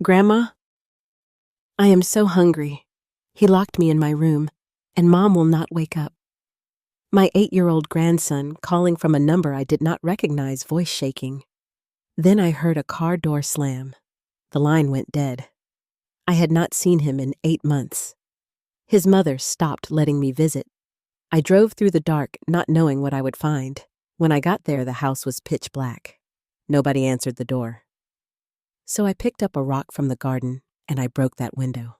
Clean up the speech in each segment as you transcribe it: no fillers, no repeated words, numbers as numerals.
Grandma, I am so hungry. He locked me in my room, and Mom will not wake up. My 8-year-old grandson calling from a number I did not recognize, voice shaking. Then I heard a car door slam. The line went dead. I had not seen him in 8 months. His mother stopped letting me visit. I drove through the dark, not knowing what I would find. When I got there, the house was pitch black. Nobody answered the door. So I picked up a rock from the garden, and I broke that window.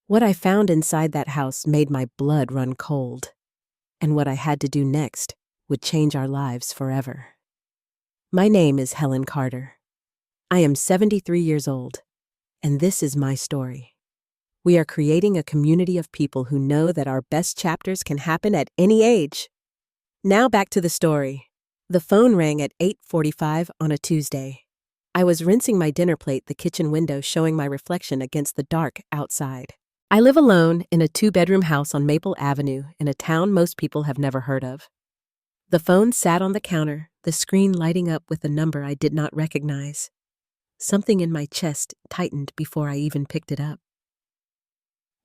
What I found inside that house made my blood run cold, and what I had to do next would change our lives forever. My name is Helen Carter. I am 73 years old, and this is my story. We are creating a community of people who know that our best chapters can happen at any age. Now back to the story. The phone rang at 8:45 on a Tuesday. I was rinsing my dinner plate, the kitchen window showing my reflection against the dark outside. I live alone in a 2-bedroom house on Maple Avenue in a town most people have never heard of. The phone sat on the counter, the screen lighting up with a number I did not recognize. Something in my chest tightened before I even picked it up.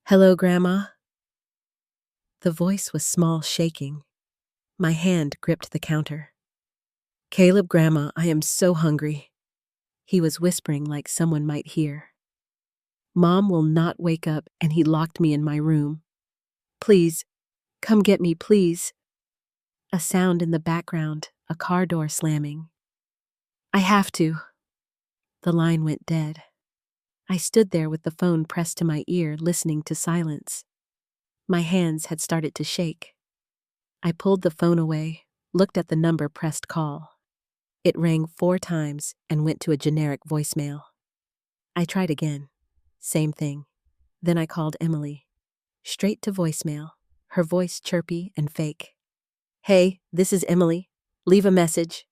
"Hello, Grandma?" The voice was small, shaking. My hand gripped the counter. "Caleb, Grandma, I am so hungry." He was whispering like someone might hear. "Mom will not wake up, and he locked me in my room. Please, come get me, please." A sound in the background, a car door slamming. "I have to." The line went dead. I stood there with the phone pressed to my ear, listening to silence. My hands had started to shake. I pulled the phone away, looked at the number pressed call. It rang 4 times and went to a generic voicemail. I tried again. Same thing. Then I called Emily. Straight to voicemail, her voice chirpy and fake. "Hey, this is Emily. Leave a message."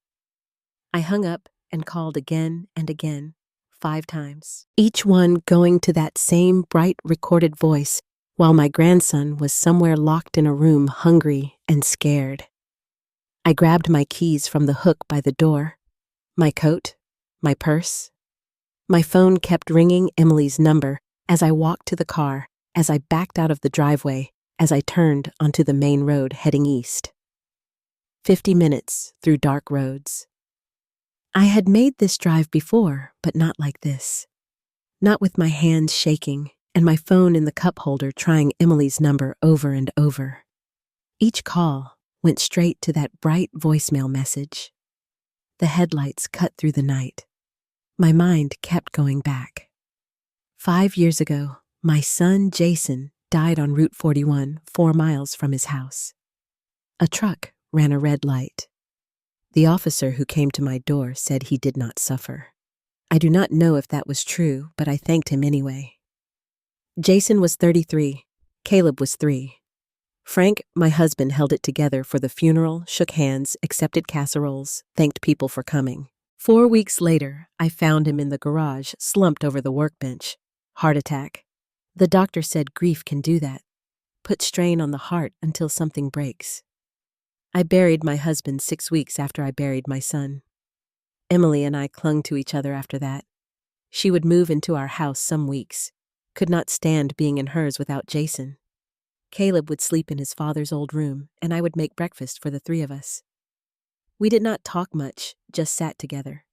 I hung up and called again and again, 5 times. Each one going to that same bright recorded voice, while my grandson was somewhere locked in a room, hungry and scared. I grabbed my keys from the hook by the door, my coat, my purse. My phone kept ringing Emily's number as I walked to the car, as I backed out of the driveway, as I turned onto the main road heading east. 50 minutes through dark roads. I had made this drive before, but not like this. Not with my hands shaking and my phone in the cup holder trying Emily's number over and over. Each call went straight to that bright voicemail message. The headlights cut through the night. My mind kept going back. 5 years ago, my son Jason died on Route 41, 4 miles from his house. A truck ran a red light. The officer who came to my door said he did not suffer. I do not know if that was true, but I thanked him anyway. Jason was 33. Caleb was 3. Frank, my husband, held it together for the funeral, shook hands, accepted casseroles, thanked people for coming. 4 weeks later, I found him in the garage, slumped over the workbench. Heart attack. The doctor said grief can do that. Put strain on the heart until something breaks. I buried my husband 6 weeks after I buried my son. Emily and I clung to each other after that. She would move into our house some weeks. Could not stand being in hers without Jason. Caleb would sleep in his father's old room, and I would make breakfast for the 3 of us. We did not talk much, just sat together.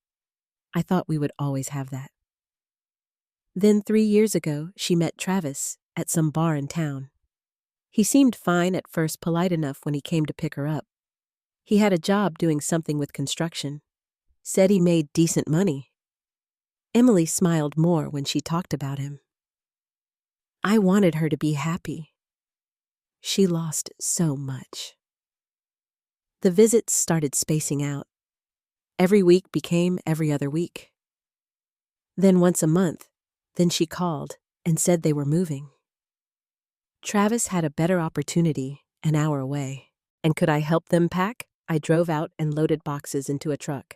I thought we would always have that. Then 3 years ago, she met Travis at some bar in town. He seemed fine at first, polite enough when he came to pick her up. He had a job doing something with construction. Said he made decent money. Emily smiled more when she talked about him. I wanted her to be happy. She lost so much. The visits started spacing out. Every week became every other week. Then once a month, then she called and said they were moving. Travis had a better opportunity an hour away, and could I help them pack? I drove out and loaded boxes into a truck.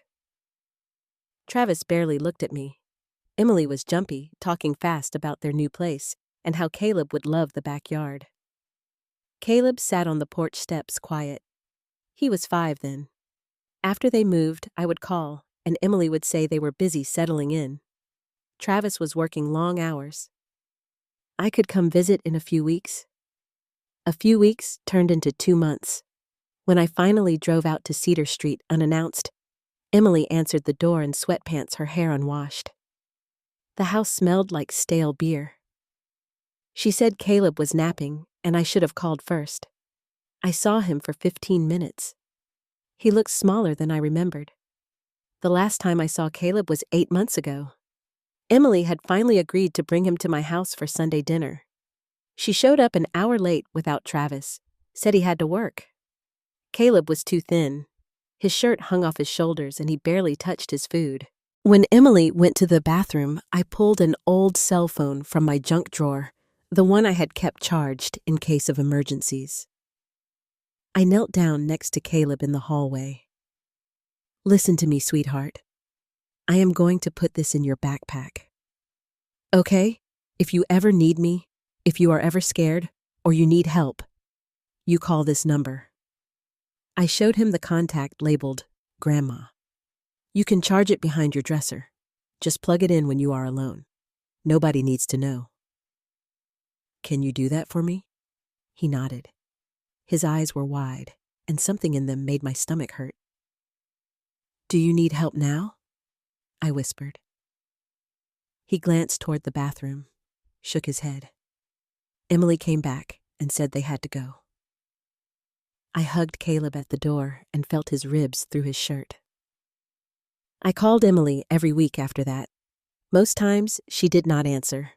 Travis barely looked at me. Emily was jumpy, talking fast about their new place and how Caleb would love the backyard. Caleb sat on the porch steps quiet. He was 5 then. After they moved, I would call, and Emily would say they were busy settling in. Travis was working long hours. I could come visit in a few weeks. A few weeks turned into 2 months. When I finally drove out to Cedar Street unannounced, Emily answered the door in sweatpants, her hair unwashed. The house smelled like stale beer. She said Caleb was napping, and I should have called first. I saw him for 15 minutes. He looked smaller than I remembered. The last time I saw Caleb was 8 months ago. Emily had finally agreed to bring him to my house for Sunday dinner. She showed up an hour late without Travis, said he had to work. Caleb was too thin. His shirt hung off his shoulders and he barely touched his food. When Emily went to the bathroom, I pulled an old cell phone from my junk drawer, the one I had kept charged in case of emergencies. I knelt down next to Caleb in the hallway. "Listen to me, sweetheart. I am going to put this in your backpack. Okay? If you ever need me, if you are ever scared, or you need help, you call this number." I showed him the contact labeled Grandma. "You can charge it behind your dresser. Just plug it in when you are alone. Nobody needs to know." "Can you do that for me?" He nodded. His eyes were wide, and something in them made my stomach hurt. "Do you need help now?" I whispered. He glanced toward the bathroom, shook his head. Emily came back and said they had to go. I hugged Caleb at the door and felt his ribs through his shirt. I called Emily every week after that. Most times, she did not answer.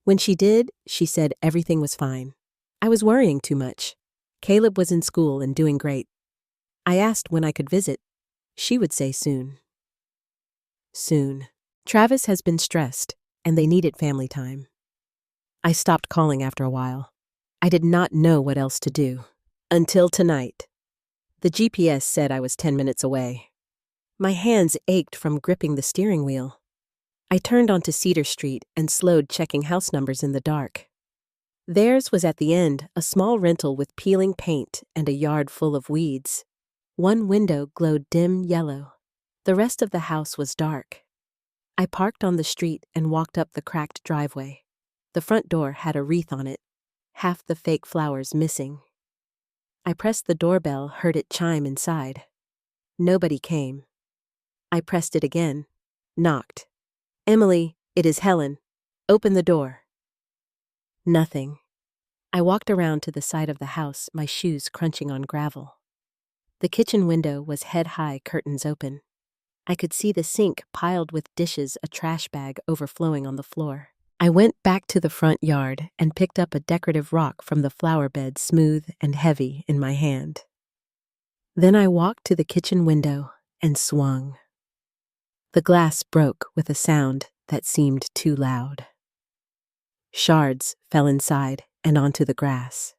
When she did, she said everything was fine. I was worrying too much. Caleb was in school and doing great. I asked when I could visit. She would say soon. Soon. Travis has been stressed, and they needed family time. I stopped calling after a while. I did not know what else to do. Until tonight. The GPS said I was 10 minutes away. My hands ached from gripping the steering wheel. I turned onto Cedar Street and slowed, checking house numbers in the dark. Theirs was at the end, a small rental with peeling paint and a yard full of weeds. One window glowed dim yellow. The rest of the house was dark. I parked on the street and walked up the cracked driveway. The front door had a wreath on it, half the fake flowers missing. I pressed the doorbell, heard it chime inside. Nobody came. I pressed it again, knocked. "Emily, it is Helen. Open the door." Nothing. I walked around to the side of the house, my shoes crunching on gravel. The kitchen window was head-high, curtains open. I could see the sink piled with dishes, a trash bag overflowing on the floor. I went back to the front yard and picked up a decorative rock from the flower bed, smooth and heavy in my hand. Then I walked to the kitchen window and swung. The glass broke with a sound that seemed too loud. Shards fell inside and onto the grass.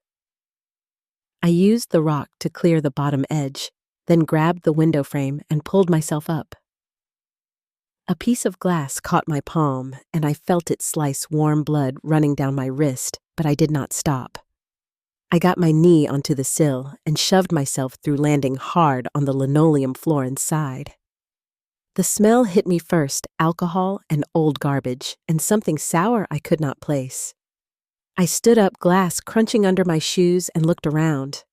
I used the rock to clear the bottom edge, then grabbed the window frame and pulled myself up. A piece of glass caught my palm, and I felt it slice warm blood running down my wrist, but I did not stop. I got my knee onto the sill and shoved myself through, landing hard on the linoleum floor inside. The smell hit me first, alcohol and old garbage, and something sour I could not place. I stood up, glass crunching under my shoes, and looked around.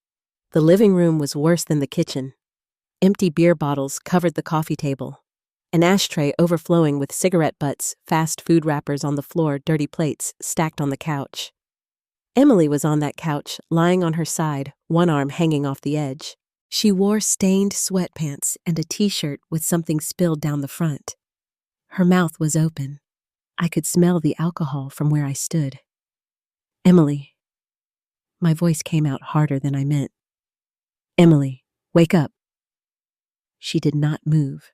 The living room was worse than the kitchen. Empty beer bottles covered the coffee table. An ashtray overflowing with cigarette butts, fast food wrappers on the floor, dirty plates stacked on the couch. Emily was on that couch, lying on her side, one arm hanging off the edge. She wore stained sweatpants and a t-shirt with something spilled down the front. Her mouth was open. I could smell the alcohol from where I stood. "Emily." My voice came out harder than I meant. "Emily, wake up." She did not move.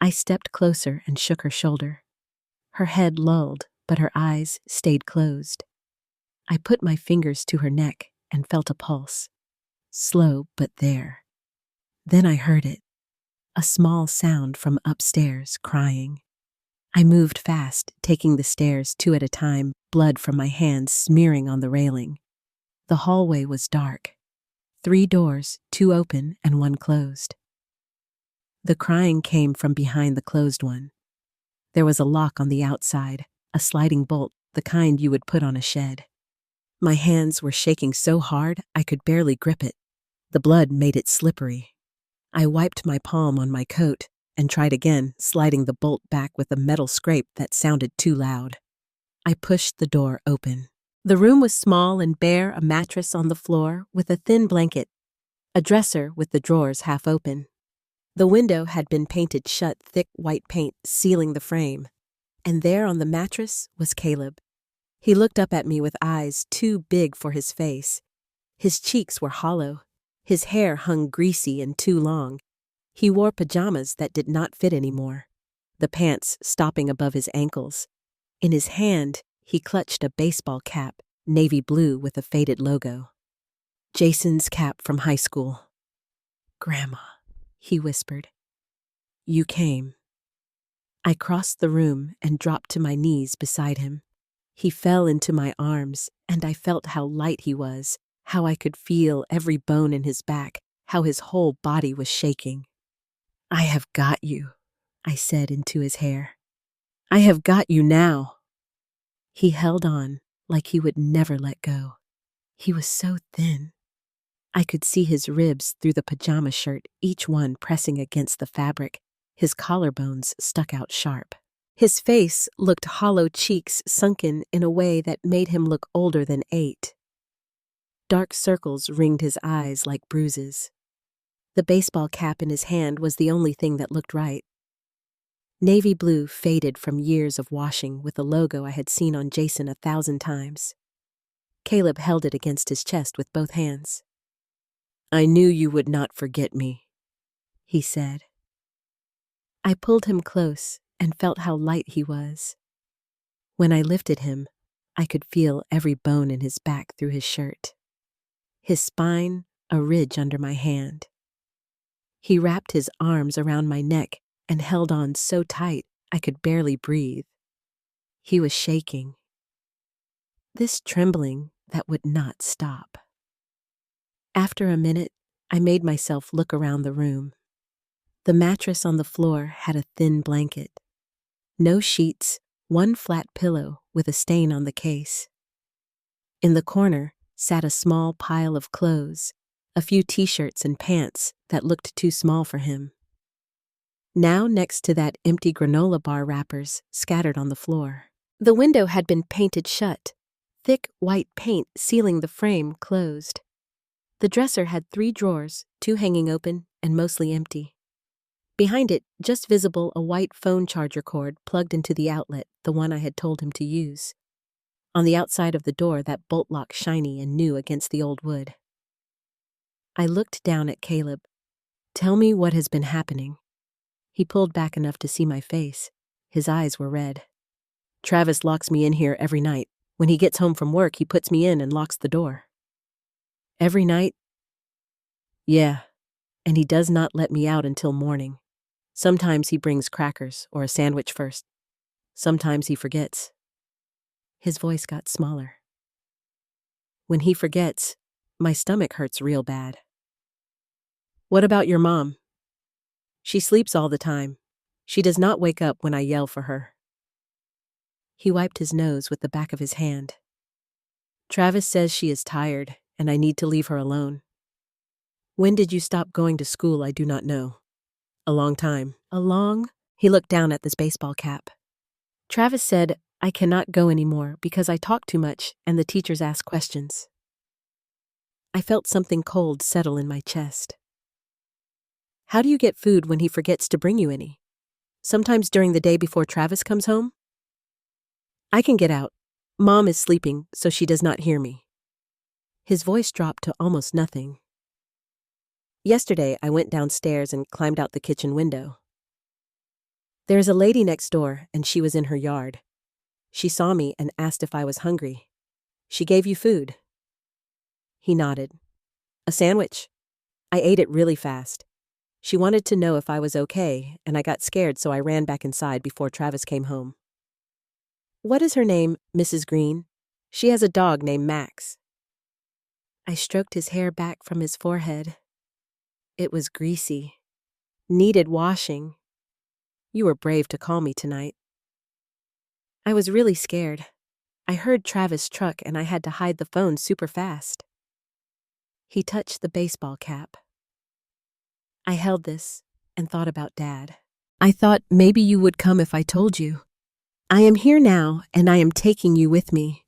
I stepped closer and shook her shoulder. Her head lulled, but her eyes stayed closed. I put my fingers to her neck and felt a pulse. Slow, but there. Then I heard it. A small sound from upstairs, crying. I moved fast, taking the stairs 2 at a time, blood from my hands smearing on the railing. The hallway was dark. 3 doors, 2 open and 1 closed. The crying came from behind the closed one. There was a lock on the outside, a sliding bolt, the kind you would put on a shed. My hands were shaking so hard I could barely grip it. The blood made it slippery. I wiped my palm on my coat and tried again, sliding the bolt back with a metal scrape that sounded too loud. I pushed the door open. The room was small and bare, a mattress on the floor with a thin blanket, a dresser with the drawers half open. The window had been painted shut, thick white paint sealing the frame. And there on the mattress was Caleb. He looked up at me with eyes too big for his face. His cheeks were hollow. His hair hung greasy and too long. He wore pajamas that did not fit anymore, the pants stopping above his ankles. In his hand, he clutched a baseball cap, navy blue with a faded logo. Jason's cap from high school. "Grandma," he whispered. "You came." I crossed the room and dropped to my knees beside him. He fell into my arms, and I felt how light he was, how I could feel every bone in his back, how his whole body was shaking. "I have got you," I said into his hair. "I have got you now." He held on like he would never let go. He was so thin. I could see his ribs through the pajama shirt, each one pressing against the fabric. His collarbones stuck out sharp. His face looked hollow, cheeks sunken in a way that made him look older than 8. Dark circles ringed his eyes like bruises. The baseball cap in his hand was the only thing that looked right. Navy blue faded from years of washing with a logo I had seen on Jason 1,000 times. Caleb held it against his chest with both hands. "I knew you would not forget me," he said. I pulled him close and felt how light he was. When I lifted him, I could feel every bone in his back through his shirt. His spine, a ridge under my hand. He wrapped his arms around my neck and held on so tight I could barely breathe. He was shaking. This trembling that would not stop. After a minute, I made myself look around the room. The mattress on the floor had a thin blanket. No sheets, one flat pillow with a stain on the case. In the corner sat a small pile of clothes, a few t-shirts and pants that looked too small for him. Now next to that empty granola bar wrappers scattered on the floor. The window had been painted shut, thick white paint sealing the frame closed. The dresser had 3 drawers, 2 hanging open and mostly empty. Behind it, just visible, a white phone charger cord plugged into the outlet, the one I had told him to use. On the outside of the door, that bolt lock shiny and new against the old wood. I looked down at Caleb. "Tell me what has been happening." He pulled back enough to see my face. His eyes were red. "Travis locks me in here every night. When he gets home from work, he puts me in and locks the door." "Every night?" "Yeah, and he does not let me out until morning. Sometimes he brings crackers or a sandwich first. Sometimes he forgets." His voice got smaller. "When he forgets, my stomach hurts real bad." "What about your mom?" "She sleeps all the time. She does not wake up when I yell for her." He wiped his nose with the back of his hand. "Travis says she is tired and I need to leave her alone." "When did you stop going to school? I do not know." "A long time." "A long?" He looked down at this baseball cap. "Travis said I cannot go anymore because I talk too much and the teachers ask questions." I felt something cold settle in my chest. "How do you get food when he forgets to bring you any? Sometimes during the day before Travis comes home?" "I can get out. Mom is sleeping, so she does not hear me." His voice dropped to almost nothing. "Yesterday, I went downstairs and climbed out the kitchen window. There is a lady next door, and she was in her yard. She saw me and asked if I was hungry. She gave you food." He nodded. "A sandwich. I ate it really fast. She wanted to know if I was okay, and I got scared, so I ran back inside before Travis came home." "What is her name, Mrs. Green?" "She has a dog named Max." I stroked his hair back from his forehead. It was greasy. Needed washing. "You were brave to call me tonight." I was really scared. I heard Travis' truck and I had to hide the phone super fast. He touched the baseball cap. I held this and thought about Dad. I thought maybe you would come if I told you. I am here now and I am taking you with me.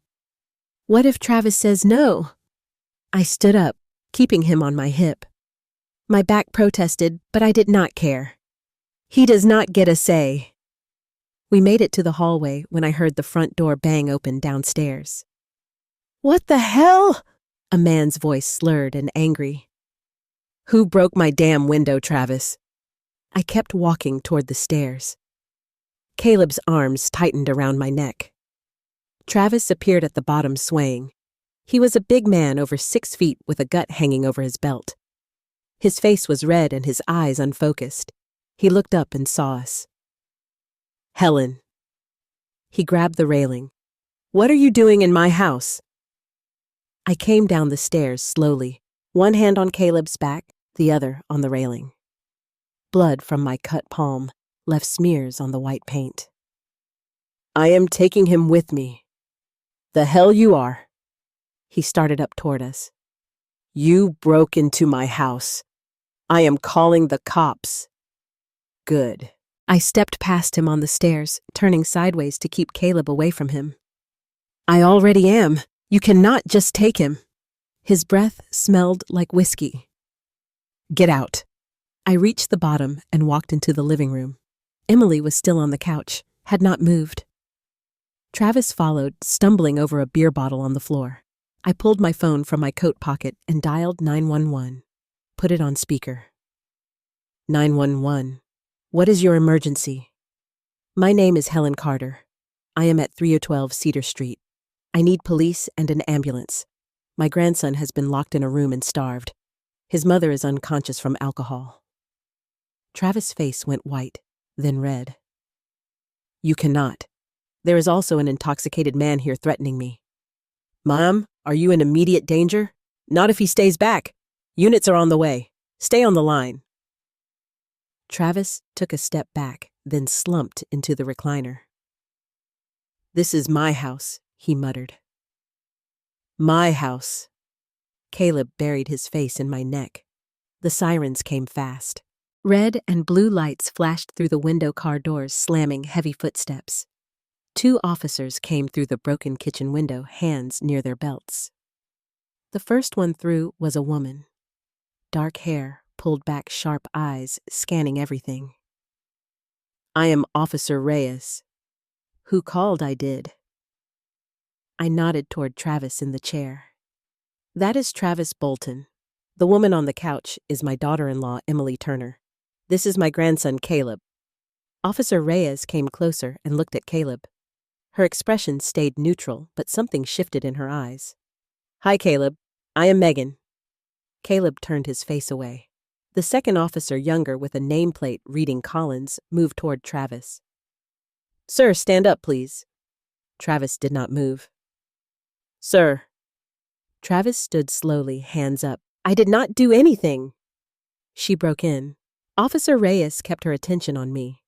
What if Travis says no? I stood up, keeping him on my hip. My back protested, but I did not care. He does not get a say. We made it to the hallway when I heard the front door bang open downstairs. What the hell? A man's voice slurred and angry. Who broke my damn window, Travis? I kept walking toward the stairs. Caleb's arms tightened around my neck. Travis appeared at the bottom swaying. He was a big man over 6 feet with a gut hanging over his belt. His face was red and his eyes unfocused. He looked up and saw us. Helen. He grabbed the railing. What are you doing in my house? I came down the stairs slowly, one hand on Caleb's back, the other on the railing. Blood from my cut palm left smears on the white paint. I am taking him with me. The hell you are. He started up toward us. You broke into my house. I am calling the cops. Good. I stepped past him on the stairs, turning sideways to keep Caleb away from him. I already am. You cannot just take him. His breath smelled like whiskey. Get out. I reached the bottom and walked into the living room. Emily was still on the couch, had not moved. Travis followed, stumbling over a beer bottle on the floor. I pulled my phone from my coat pocket and dialed 911. Put it on speaker. 911. What is your emergency? My name is Helen Carter. I am at 3012 Cedar Street. I need police and an ambulance. My grandson has been locked in a room and starved. His mother is unconscious from alcohol. Travis' face went white, then red. You cannot. There is also an intoxicated man here threatening me. Mom, are you in immediate danger? Not if he stays back. Units are on the way. Stay on the line. Travis took a step back, then slumped into the recliner. This is my house, he muttered. My house. Caleb buried his face in my neck. The sirens came fast. Red and blue lights flashed through the window car doors, slamming heavy footsteps. 2 officers came through the broken kitchen window, hands near their belts. The first one through was a woman. Dark hair, pulled back sharp eyes, scanning everything. I am Officer Reyes. Who called? I did. I nodded toward Travis in the chair. That is Travis Bolton. The woman on the couch is my daughter-in-law, Emily Turner. This is my grandson, Caleb. Officer Reyes came closer and looked at Caleb. Her expression stayed neutral, but something shifted in her eyes. Hi, Caleb. I am Megan. Caleb turned his face away. The second officer, younger with a nameplate reading Collins, moved toward Travis. Sir, stand up, please. Travis did not move. Sir. Travis stood slowly, hands up. I did not do anything. She broke in. Officer Reyes kept her attention on me.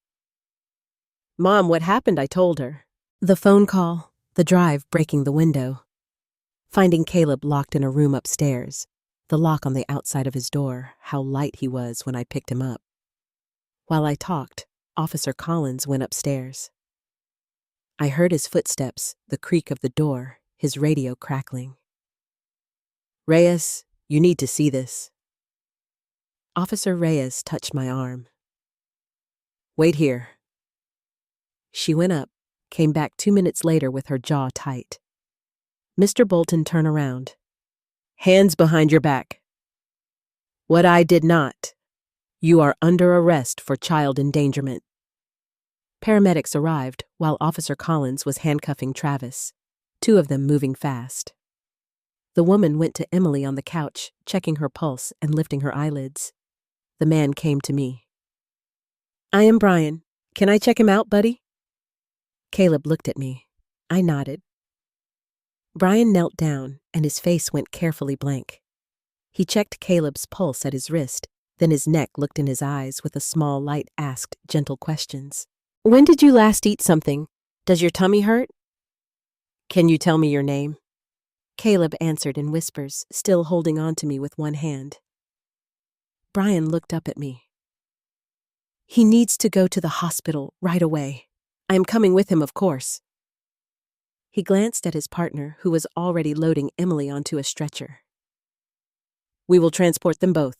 Mom, what happened? I told her. The phone call, the drive breaking the window. Finding Caleb locked in a room upstairs. The lock on the outside of his door, how light he was when I picked him up. While I talked, Officer Collins went upstairs. I heard his footsteps, the creak of the door, his radio crackling. Reyes, you need to see this. Officer Reyes touched my arm. Wait here. She went up, came back 2 minutes later with her jaw tight. Mr. Bolton, turn around. Hands behind your back. What I did not. You are under arrest for child endangerment. Paramedics arrived while Officer Collins was handcuffing Travis, 2 of them moving fast. The woman went to Emily on the couch, checking her pulse and lifting her eyelids. The man came to me. I am Brian. Can I check him out, buddy? Caleb looked at me. I nodded. Brian knelt down, and his face went carefully blank. He checked Caleb's pulse at his wrist, then his neck looked in his eyes with a small light asked gentle questions. When did you last eat something? Does your tummy hurt? Can you tell me your name? Caleb answered in whispers, still holding on to me with one hand. Brian looked up at me. He needs to go to the hospital right away. I am coming with him, of course. He glanced at his partner, who was already loading Emily onto a stretcher. We will transport them both.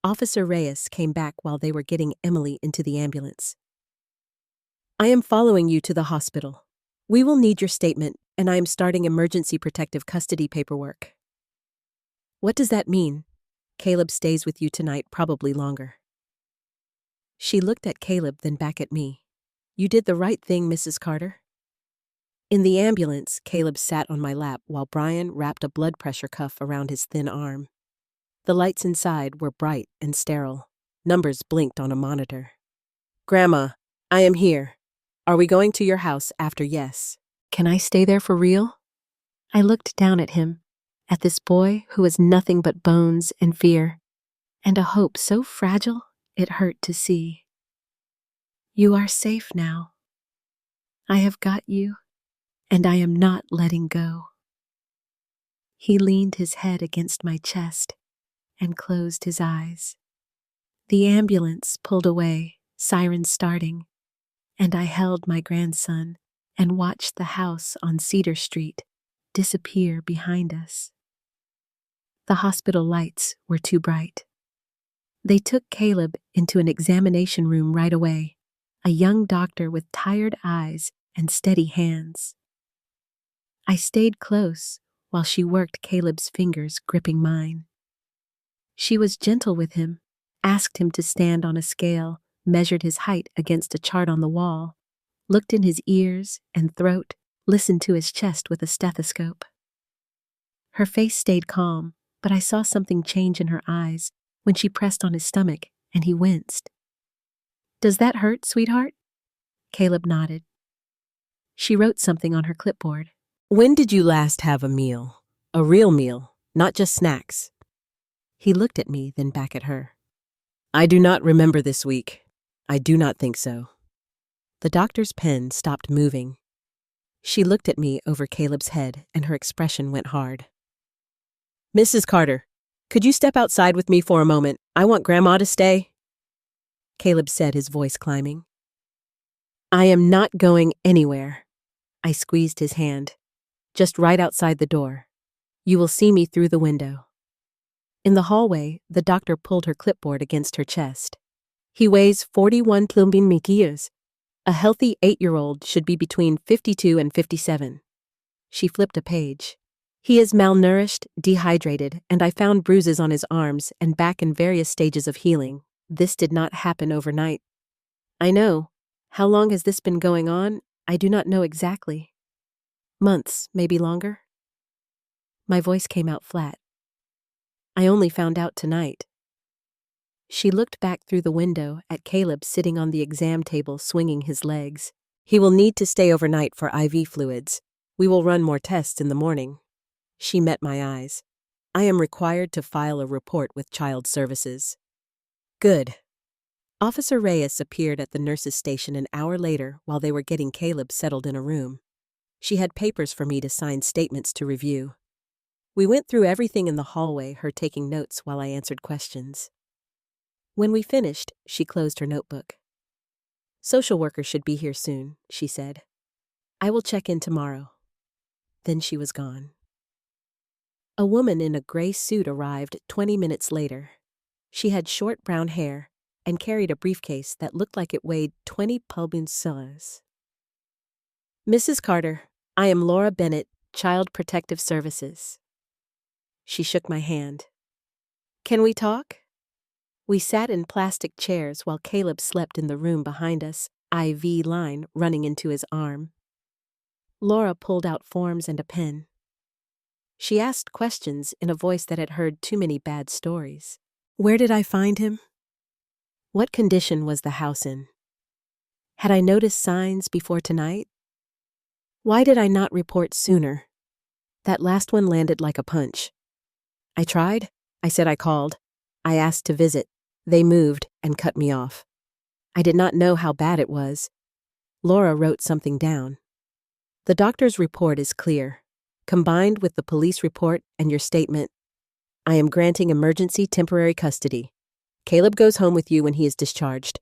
Officer Reyes came back while they were getting Emily into the ambulance. I am following you to the hospital. We will need your statement, and I am starting emergency protective custody paperwork. What does that mean? Caleb stays with you tonight, probably longer. She looked at Caleb, then back at me. You did the right thing, Mrs. Carter. In the ambulance, Caleb sat on my lap while Brian wrapped a blood pressure cuff around his thin arm. The lights inside were bright and sterile. Numbers blinked on a monitor. Grandma, I am here. Are we going to your house after yes? Can I stay there for real? I looked down at him, at this boy who was nothing but bones and fear, and a hope so fragile it hurt to see. You are safe now. I have got you, and I am not letting go. He leaned his head against my chest and closed his eyes. The ambulance pulled away, sirens starting, and I held my grandson and watched the house on Cedar Street disappear behind us. The hospital lights were too bright. They took Caleb into an examination room right away, a young doctor with tired eyes and steady hands. I stayed close while she worked Caleb's fingers gripping mine. She was gentle with him, asked him to stand on a scale, measured his height against a chart on the wall, looked in his ears and throat, listened to his chest with a stethoscope. Her face stayed calm, but I saw something change in her eyes when she pressed on his stomach and he winced. Does that hurt, sweetheart? Caleb nodded. She wrote something on her clipboard. When did you last have a meal? A real meal, not just snacks. He looked at me, then back at her. I do not remember this week. I do not think so. The doctor's pen stopped moving. She looked at me over Caleb's head, and her expression went hard. Mrs. Carter, could you step outside with me for a moment? I want Grandma to stay. Caleb said, his voice climbing. I am not going anywhere. I squeezed his hand. Just right outside the door. You will see me through the window. In the hallway, the doctor pulled her clipboard against her chest. He weighs 41 kilos. A healthy 8-year-old should be between 52 and 57. She flipped a page. He is malnourished, dehydrated, and I found bruises on his arms and back in various stages of healing. This did not happen overnight. I know. How long has this been going on? I do not know exactly. Months, maybe longer. My voice came out flat. I only found out tonight. She looked back through the window at Caleb sitting on the exam table swinging his legs. He will need to stay overnight for IV fluids. We will run more tests in the morning. She met my eyes. I am required to file a report with Child Services. Good. Officer Reyes appeared at the nurse's station an hour later while they were getting Caleb settled in a room. She had papers for me to sign, statements to review. We went through everything in the hallway, her taking notes while I answered questions. When we finished, she closed her notebook. Social worker should be here soon, she said. I will check in tomorrow. Then she was gone. A woman in a gray suit arrived 20 minutes later. She had short brown hair and carried a briefcase that looked like it weighed 20 pounds. Mrs. Carter, I am Laura Bennett, Child Protective Services. She shook my hand. Can we talk? We sat in plastic chairs while Caleb slept in the room behind us, IV line running into his arm. Laura pulled out forms and a pen. She asked questions in a voice that had heard too many bad stories. Where did I find him? What condition was the house in? Had I noticed signs before tonight? Why did I not report sooner? That last one landed like a punch. I tried. I said I called. I asked to visit. They moved and cut me off. I did not know how bad it was. Laura wrote something down. The doctor's report is clear. Combined with the police report and your statement, I am granting emergency temporary custody. Caleb goes home with you when he is discharged.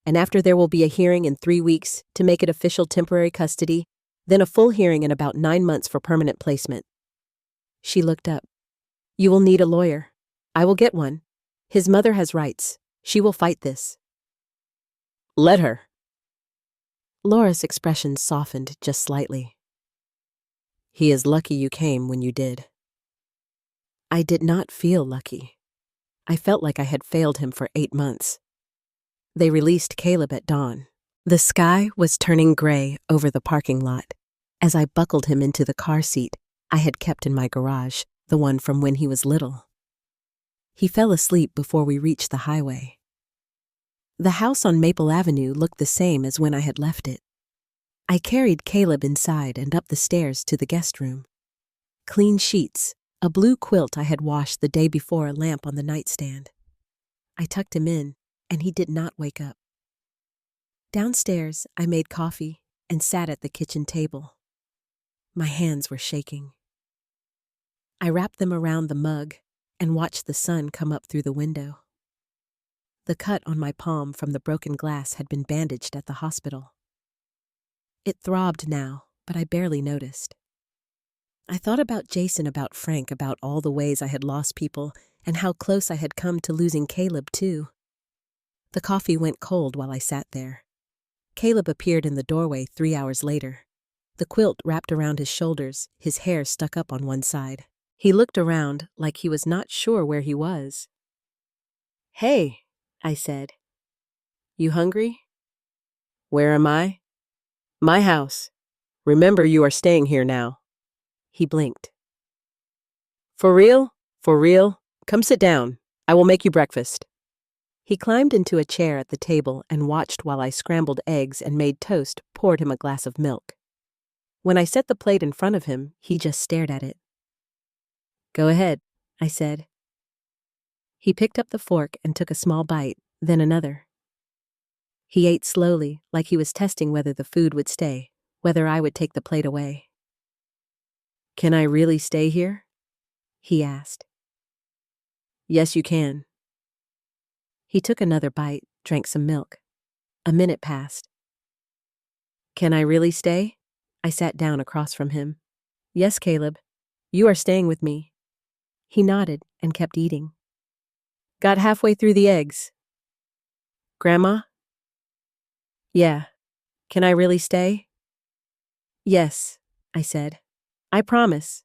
And after there will be a hearing in 3 weeks to make it official temporary custody, then a full hearing in about 9 months for permanent placement. She looked up. You will need a lawyer. I will get one. His mother has rights. She will fight this. Let her. Laura's expression softened just slightly. He is lucky you came when you did. I did not feel lucky. I felt like I had failed him for 8 months. They released Caleb at dawn. The sky was turning gray over the parking lot as I buckled him into the car seat I had kept in my garage, the one from when he was little. He fell asleep before we reached the highway. The house on Maple Avenue looked the same as when I had left it. I carried Caleb inside and up the stairs to the guest room. Clean sheets, a blue quilt I had washed the day before, a lamp on the nightstand. I tucked him in, and he did not wake up. Downstairs, I made coffee and sat at the kitchen table. My hands were shaking. I wrapped them around the mug and watched the sun come up through the window. The cut on my palm from the broken glass had been bandaged at the hospital. It throbbed now, but I barely noticed. I thought about Jason, about Frank, about all the ways I had lost people, and how close I had come to losing Caleb, too. The coffee went cold while I sat there. Caleb appeared in the doorway 3 hours later. The quilt wrapped around his shoulders, his hair stuck up on one side. He looked around like he was not sure where he was. Hey, I said. You hungry? Where am I? My house. Remember, you are staying here now. He blinked. For real? For real? Come sit down. I will make you breakfast. He climbed into a chair at the table and watched while I scrambled eggs and made toast, poured him a glass of milk. When I set the plate in front of him, he just stared at it. Go ahead, I said. He picked up the fork and took a small bite, then another. He ate slowly, like he was testing whether the food would stay, whether I would take the plate away. Can I really stay here? He asked. Yes, you can. He took another bite, drank some milk. A minute passed. Can I really stay? I sat down across from him. Yes, Caleb. You are staying with me. He nodded and kept eating. Got halfway through the eggs. Grandma? Yeah. Can I really stay? Yes, I said. I promise.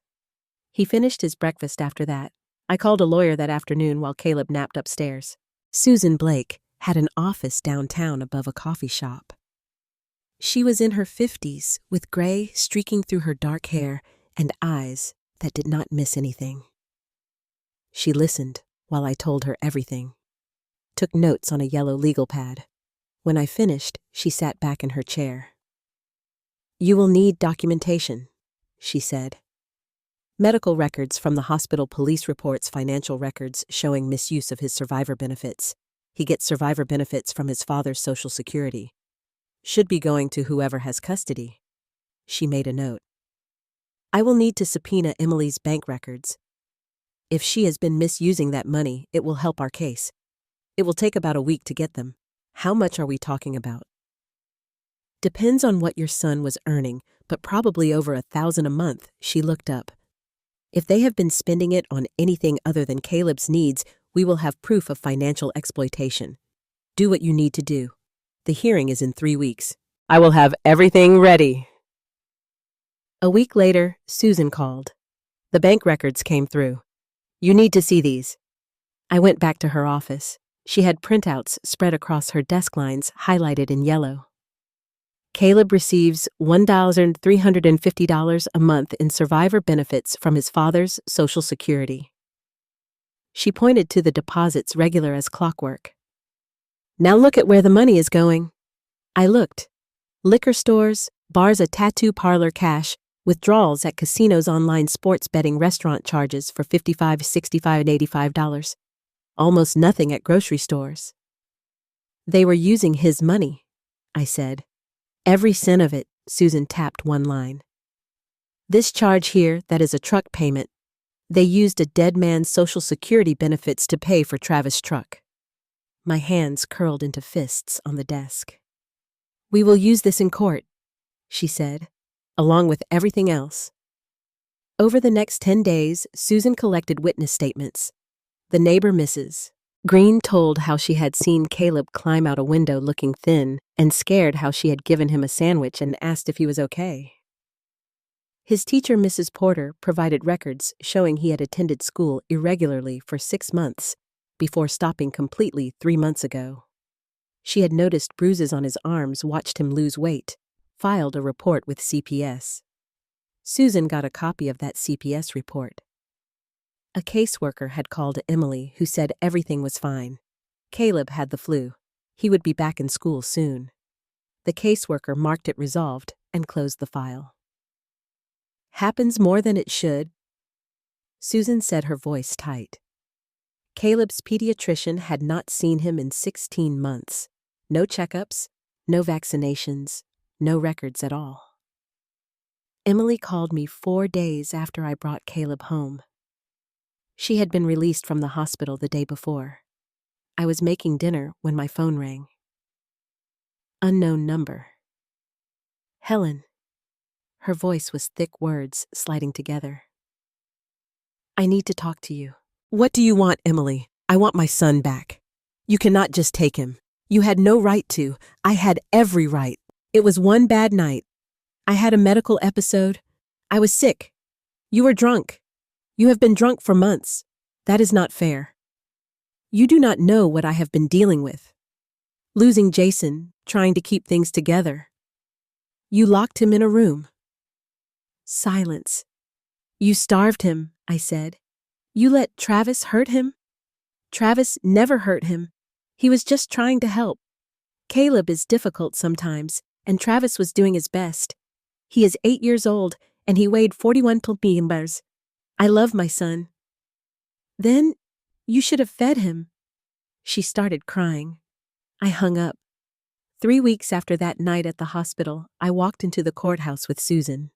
He finished his breakfast after that. I called a lawyer that afternoon while Caleb napped upstairs. Susan Blake had an office downtown above a coffee shop. She was in her 50s, with gray streaking through her dark hair and eyes that did not miss anything. She listened while I told her everything, took notes on a yellow legal pad. When I finished, she sat back in her chair. You will need documentation, she said. Medical records from the hospital, police reports, financial records showing misuse of his survivor benefits. He gets survivor benefits from his father's Social Security. Should be going to whoever has custody. She made a note. I will need to subpoena Emily's bank records. If she has been misusing that money, it will help our case. It will take about a week to get them. How much are we talking about? Depends on what your son was earning, but probably over $1,000 a month. She looked up. If they have been spending it on anything other than Caleb's needs, we will have proof of financial exploitation. Do what you need to do. The hearing is in 3 weeks. I will have everything ready. A week later, Susan called. The bank records came through. You need to see these. I went back to her office. She had printouts spread across her desk lines, highlighted in yellow. Caleb receives $1,350 a month in survivor benefits from his father's Social Security. She pointed to the deposits regular as clockwork. Now look at where the money is going. I looked. Liquor stores, bars, a tattoo parlor, cash, withdrawals at casinos, online sports betting, restaurant charges for $55, $65, and $85. Almost nothing at grocery stores. They were using his money, I said. Every cent of it, Susan tapped one line. This charge here, that is a truck payment. They used a dead man's Social Security benefits to pay for Travis' truck. My hands curled into fists on the desk. We will use this in court, she said, along with everything else. Over the next 10 days, Susan collected witness statements. The neighbor, Mrs. Green, told how she had seen Caleb climb out a window looking thin and scared, how she had given him a sandwich and asked if he was okay. His teacher, Mrs. Porter, provided records showing he had attended school irregularly for 6 months before stopping completely 3 months ago. She had noticed bruises on his arms, watched him lose weight, filed a report with CPS. Susan got a copy of that CPS report. A caseworker had called Emily, who said everything was fine. Caleb had the flu. He would be back in school soon. The caseworker marked it resolved and closed the file. Happens more than it should, Susan said, her voice tight. Caleb's pediatrician had not seen him in 16 months. No checkups, no vaccinations, no records at all. Emily called me 4 days after I brought Caleb home. She had been released from the hospital the day before. I was making dinner when my phone rang. Unknown number. Helen. Her voice was thick words sliding together. I need to talk to you. What do you want, Emily? I want my son back. You cannot just take him. You had no right to. I had every right. It was one bad night. I had a medical episode. I was sick. You were drunk. You have been drunk for months. That is not fair. You do not know what I have been dealing with. Losing Jason, trying to keep things together. You locked him in a room. Silence. You starved him, I said. You let Travis hurt him? Travis never hurt him. He was just trying to help. Caleb is difficult sometimes, and Travis was doing his best. He is 8 years old, and he weighed 41 pounds. I love my son. Then, you should have fed him. She started crying. I hung up. 3 weeks after that night at the hospital, I walked into the courthouse with Susan.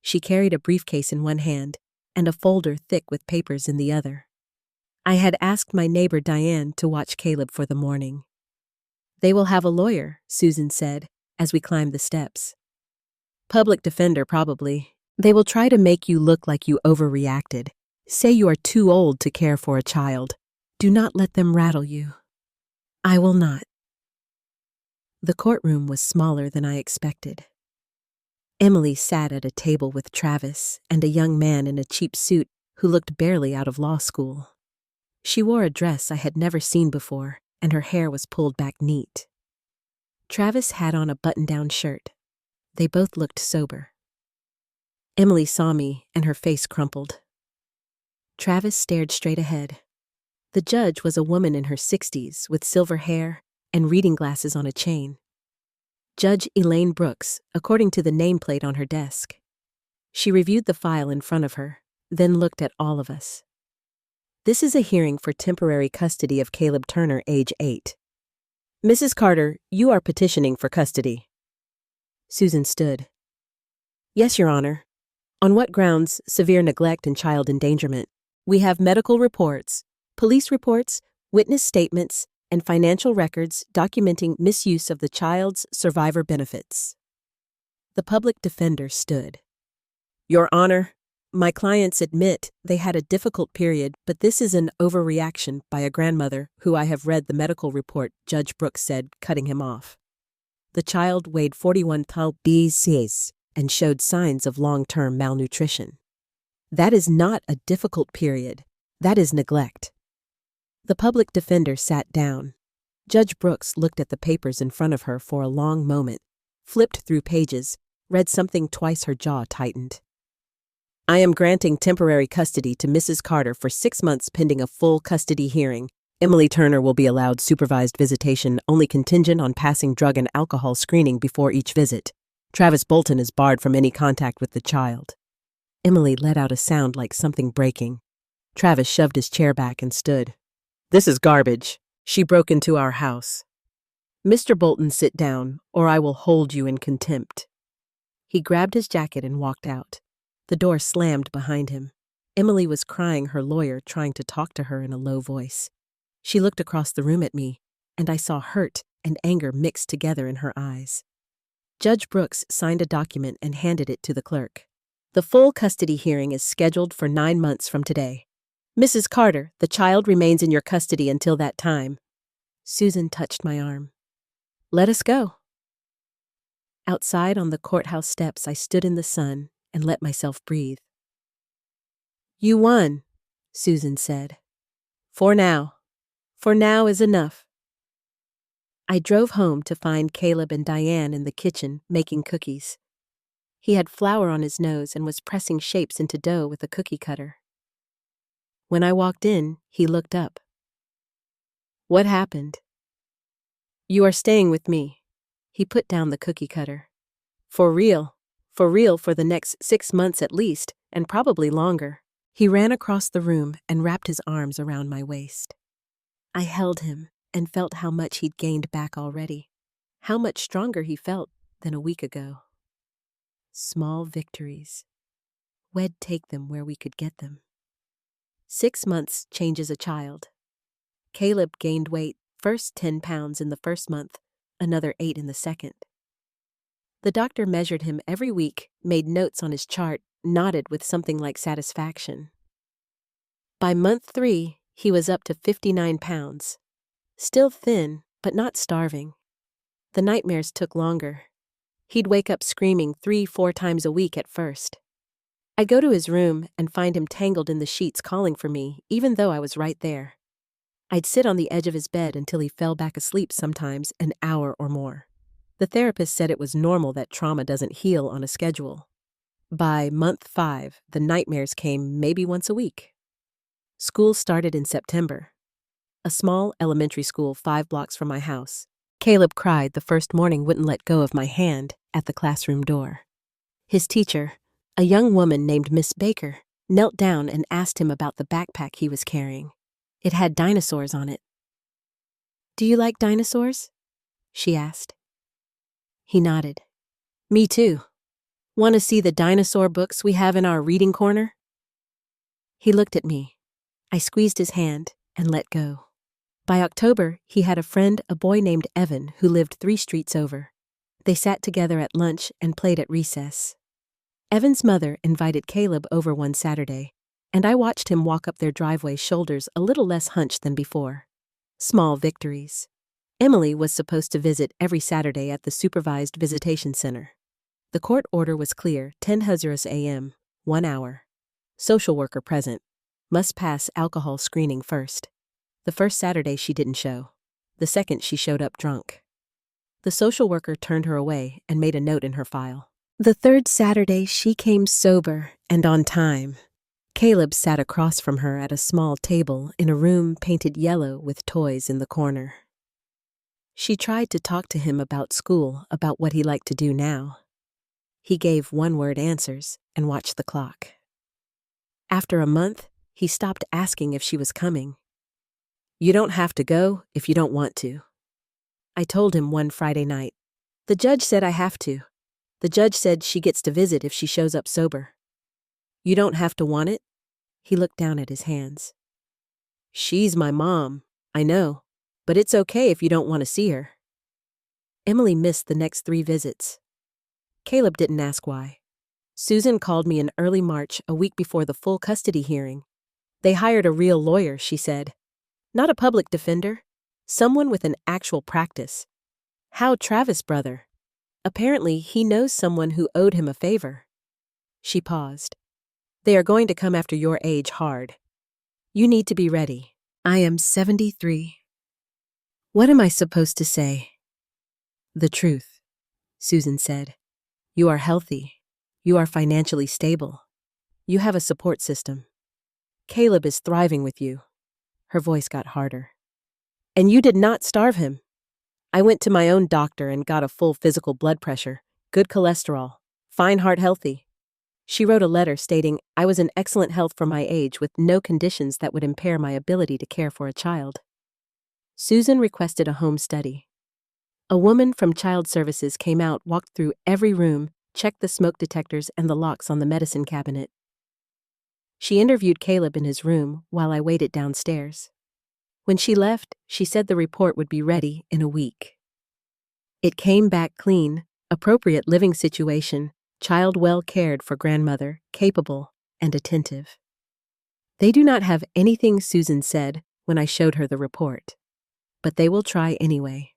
She carried a briefcase in one hand and a folder thick with papers in the other. I had asked my neighbor Diane to watch Caleb for the morning. They will have a lawyer, Susan said, as we climbed the steps. Public defender, probably. They will try to make you look like you overreacted. Say you are too old to care for a child. Do not let them rattle you. I will not. The courtroom was smaller than I expected. Emily sat at a table with Travis and a young man in a cheap suit who looked barely out of law school. She wore a dress I had never seen before, and her hair was pulled back neat. Travis had on a button-down shirt. They both looked sober. Emily saw me, and her face crumpled. Travis stared straight ahead. The judge was a woman in her 60s with silver hair and reading glasses on a chain. Judge Elaine Brooks, according to the nameplate on her desk. She reviewed the file in front of her, then looked at all of us. This is a hearing for temporary custody of Caleb Turner, age 8. Mrs. Carter, you are petitioning for custody. Susan stood. Yes, Your Honor. On what grounds? Severe neglect and child endangerment. We have medical reports, police reports, witness statements, and financial records documenting misuse of the child's survivor benefits. The public defender stood. Your Honor, my clients admit they had a difficult period, but this is an overreaction by a grandmother who I have read the medical report, Judge Brooks said, cutting him off. The child weighed 41 pounds and showed signs of long-term malnutrition. That is not a difficult period. That is neglect. The public defender sat down. Judge Brooks looked at the papers in front of her for a long moment, flipped through pages, read something twice. Her jaw tightened. I am granting temporary custody to Mrs. Carter for 6 months pending a full custody hearing. Emily Turner will be allowed supervised visitation only contingent on passing drug and alcohol screening before each visit. Travis Bolton is barred from any contact with the child. Emily let out a sound like something breaking. Travis shoved his chair back and stood. This is garbage. She broke into our house. Mr. Bolton, sit down, or I will hold you in contempt. He grabbed his jacket and walked out. The door slammed behind him. Emily was crying, her lawyer trying to talk to her in a low voice. She looked across the room at me, and I saw hurt and anger mixed together in her eyes. Judge Brooks signed a document and handed it to the clerk. The full custody hearing is scheduled for 9 months from today. Mrs. Carter, the child remains in your custody until that time. Susan touched my arm. Let us go. Outside on the courthouse steps, I stood in the sun and let myself breathe. You won, Susan said. For now. For now is enough. I drove home to find Caleb and Diane in the kitchen making cookies. He had flour on his nose and was pressing shapes into dough with a cookie cutter. When I walked in, he looked up. What happened? You are staying with me. He put down the cookie cutter. For real for the next 6 months at least, and probably longer. He ran across the room and wrapped his arms around my waist. I held him and felt how much he'd gained back already, how much stronger he felt than a week ago. Small victories. We'd take them where we could get them. 6 months changes a child. Caleb gained weight, first 10 pounds in the first month, another 8 in the second. The doctor measured him every week, made notes on his chart, nodded with something like satisfaction. By month 3, he was up to 59 pounds. Still thin, but not starving. The nightmares took longer. He'd wake up screaming 3-4 times a week at first. I'd go to his room and find him tangled in the sheets calling for me, even though I was right there. I'd sit on the edge of his bed until he fell back asleep, sometimes an hour or more. The therapist said it was normal that trauma doesn't heal on a schedule. By month 5, the nightmares came maybe once a week. School started in September. A small elementary school 5 blocks from my house. Caleb cried the first morning, wouldn't let go of my hand at the classroom door. His teacher, a young woman named Miss Baker, knelt down and asked him about the backpack he was carrying. It had dinosaurs on it. Do you like dinosaurs? She asked. He nodded. Me too. Want to see the dinosaur books we have in our reading corner? He looked at me. I squeezed his hand and let go. By October, he had a friend, a boy named Evan, who lived 3 streets over. They sat together at lunch and played at recess. Evan's mother invited Caleb over one Saturday, and I watched him walk up their driveway, shoulders a little less hunched than before. Small victories. Emily was supposed to visit every Saturday at the supervised visitation center. The court order was clear, 10 Hazuras a.m., 1 hour. Social worker present. Must pass alcohol screening first. The first Saturday she didn't show. The second she showed up drunk. The social worker turned her away and made a note in her file. The third Saturday she came sober and on time. Caleb sat across from her at a small table in a room painted yellow with toys in the corner. She tried to talk to him about school, about what he liked to do now. He gave one-word answers and watched the clock. After a month, he stopped asking if she was coming. You don't have to go if you don't want to. I told him one Friday night. The judge said I have to. The judge said she gets to visit if she shows up sober. You don't have to want it? He looked down at his hands. She's my mom, I know, but it's okay if you don't want to see her. Emily missed the next 3 visits. Caleb didn't ask why. Susan called me in early March, a week before the full custody hearing. They hired a real lawyer, she said. Not a public defender. Someone with an actual practice. How Travis' brother. Apparently, he knows someone who owed him a favor. She paused. They are going to come after your age hard. You need to be ready. I am 73. What am I supposed to say? The truth, Susan said. You are healthy. You are financially stable. You have a support system. Caleb is thriving with you. Her voice got harder. And you did not starve him. I went to my own doctor and got a full physical blood pressure, good cholesterol, fine heart healthy. She wrote a letter stating I was in excellent health for my age with no conditions that would impair my ability to care for a child. Susan requested a home study. A woman from Child Services came out, walked through every room, checked the smoke detectors and the locks on the medicine cabinet. She interviewed Caleb in his room while I waited downstairs. When she left, she said the report would be ready in a week. It came back clean, appropriate living situation, child well cared for, grandmother, capable and attentive. They do not have anything, Susan said when I showed her the report, but they will try anyway.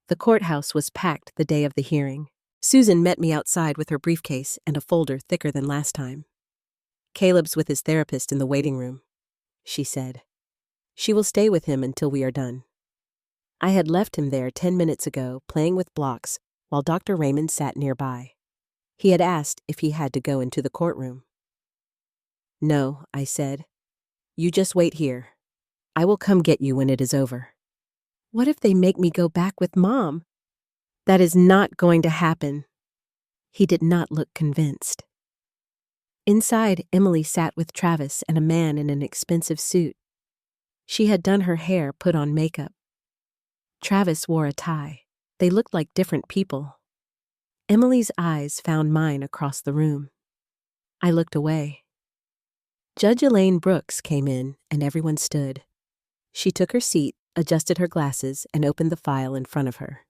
The courthouse was packed the day of the hearing. Susan met me outside with her briefcase and a folder thicker than last time. Caleb's with his therapist in the waiting room, she said. She will stay with him until we are done. I had left him there 10 minutes ago, playing with blocks, while Dr. Raymond sat nearby. He had asked if he had to go into the courtroom. No, I said. You just wait here. I will come get you when it is over. What if they make me go back with Mom? That is not going to happen. He did not look convinced. Inside, Emily sat with Travis and a man in an expensive suit. She had done her hair, put on makeup. Travis wore a tie. They looked like different people. Emily's eyes found mine across the room. I looked away. Judge Elaine Brooks came in, and everyone stood. She took her seat, adjusted her glasses, and opened the file in front of her.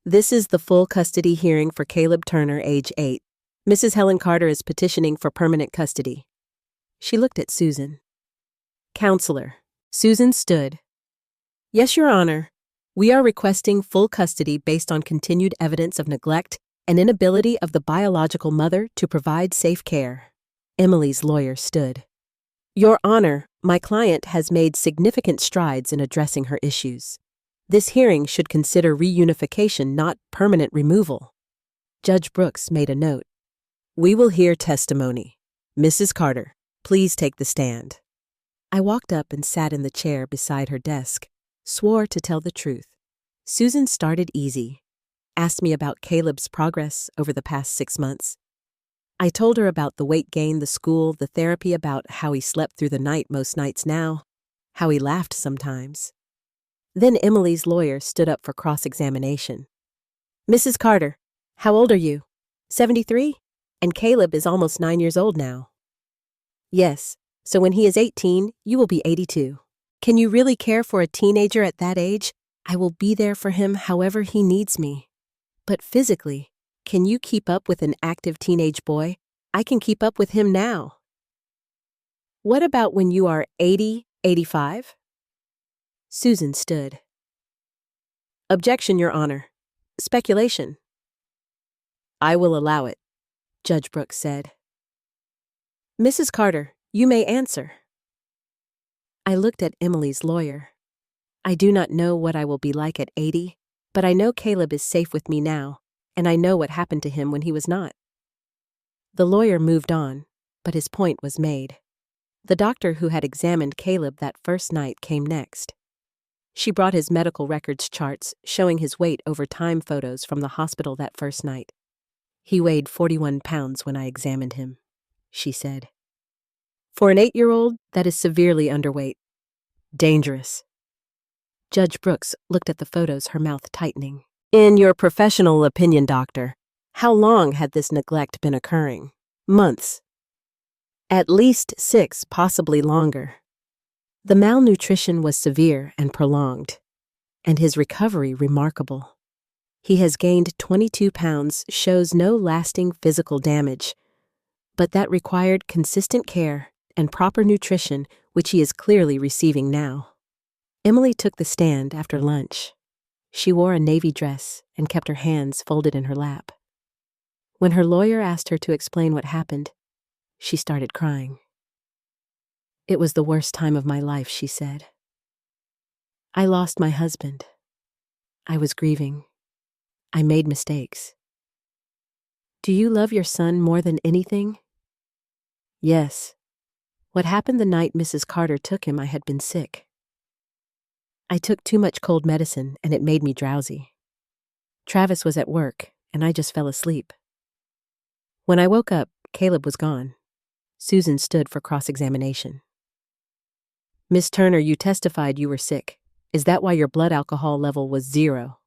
This is the full custody hearing for Caleb Turner, age 8. Mrs. Helen Carter is petitioning for permanent custody. She looked at Susan. Counselor. Susan stood. Yes, Your Honor. We are requesting full custody based on continued evidence of neglect and inability of the biological mother to provide safe care. Emily's lawyer stood. Your Honor, my client has made significant strides in addressing her issues. This hearing should consider reunification, not permanent removal. Judge Brooks made a note. We will hear testimony. Mrs. Carter, please take the stand. I walked up and sat in the chair beside her desk, swore to tell the truth. Susan started easy, asked me about Caleb's progress over the past 6 months. I told her about the weight gain, the school, the therapy, about how he slept through the night most nights now, how he laughed sometimes. Then Emily's lawyer stood up for cross-examination. Mrs. Carter, how old are you? 73? And Caleb is almost 9 years old now. Yes, so when he is 18, you will be 82. Can you really care for a teenager at that age? I will be there for him however he needs me. But physically, can you keep up with an active teenage boy? I can keep up with him now. What about when you are 80, 85? Susan stood. Objection, Your Honor. Speculation. I will allow it, Judge Brooks said. Mrs. Carter, you may answer. I looked at Emily's lawyer. I do not know what I will be like at 80, but I know Caleb is safe with me now, and I know what happened to him when he was not. The lawyer moved on, but his point was made. The doctor who had examined Caleb that first night came next. She brought his medical records charts showing his weight over time, photos from the hospital that first night. He weighed 41 pounds when I examined him, she said. For an 8-year-old, that is severely underweight. Dangerous. Judge Brooks looked at the photos, her mouth tightening. In your professional opinion, doctor, how long had this neglect been occurring? Months. At least 6, possibly longer. The malnutrition was severe and prolonged, and his recovery remarkable. He has gained 22 pounds, shows no lasting physical damage, but that required consistent care and proper nutrition, which he is clearly receiving now. Emily took the stand after lunch. She wore a navy dress and kept her hands folded in her lap. When her lawyer asked her to explain what happened, she started crying. It was the worst time of my life, she said. I lost my husband. I was grieving. I made mistakes. Do you love your son more than anything? Yes. What happened the night Mrs. Carter took him, I had been sick. I took too much cold medicine and it made me drowsy. Travis was at work and I just fell asleep. When I woke up, Caleb was gone. Susan stood for cross-examination. Miss Turner, you testified you were sick. Is that why your blood alcohol level was 0?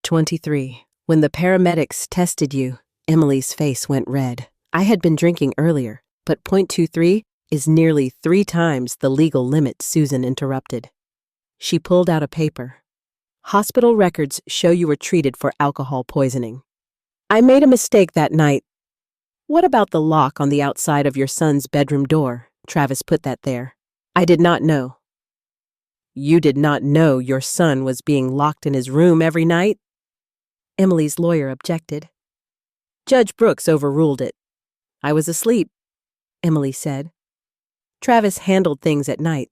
23. When the paramedics tested you, Emily's face went red. I had been drinking earlier, but .23 is nearly 3 times the legal limit, Susan interrupted. She pulled out a paper. Hospital records show you were treated for alcohol poisoning. I made a mistake that night. What about the lock on the outside of your son's bedroom door? Travis put that there. I did not know. You did not know your son was being locked in his room every night? Emily's lawyer objected. Judge Brooks overruled it. I was asleep, Emily said. Travis handled things at night.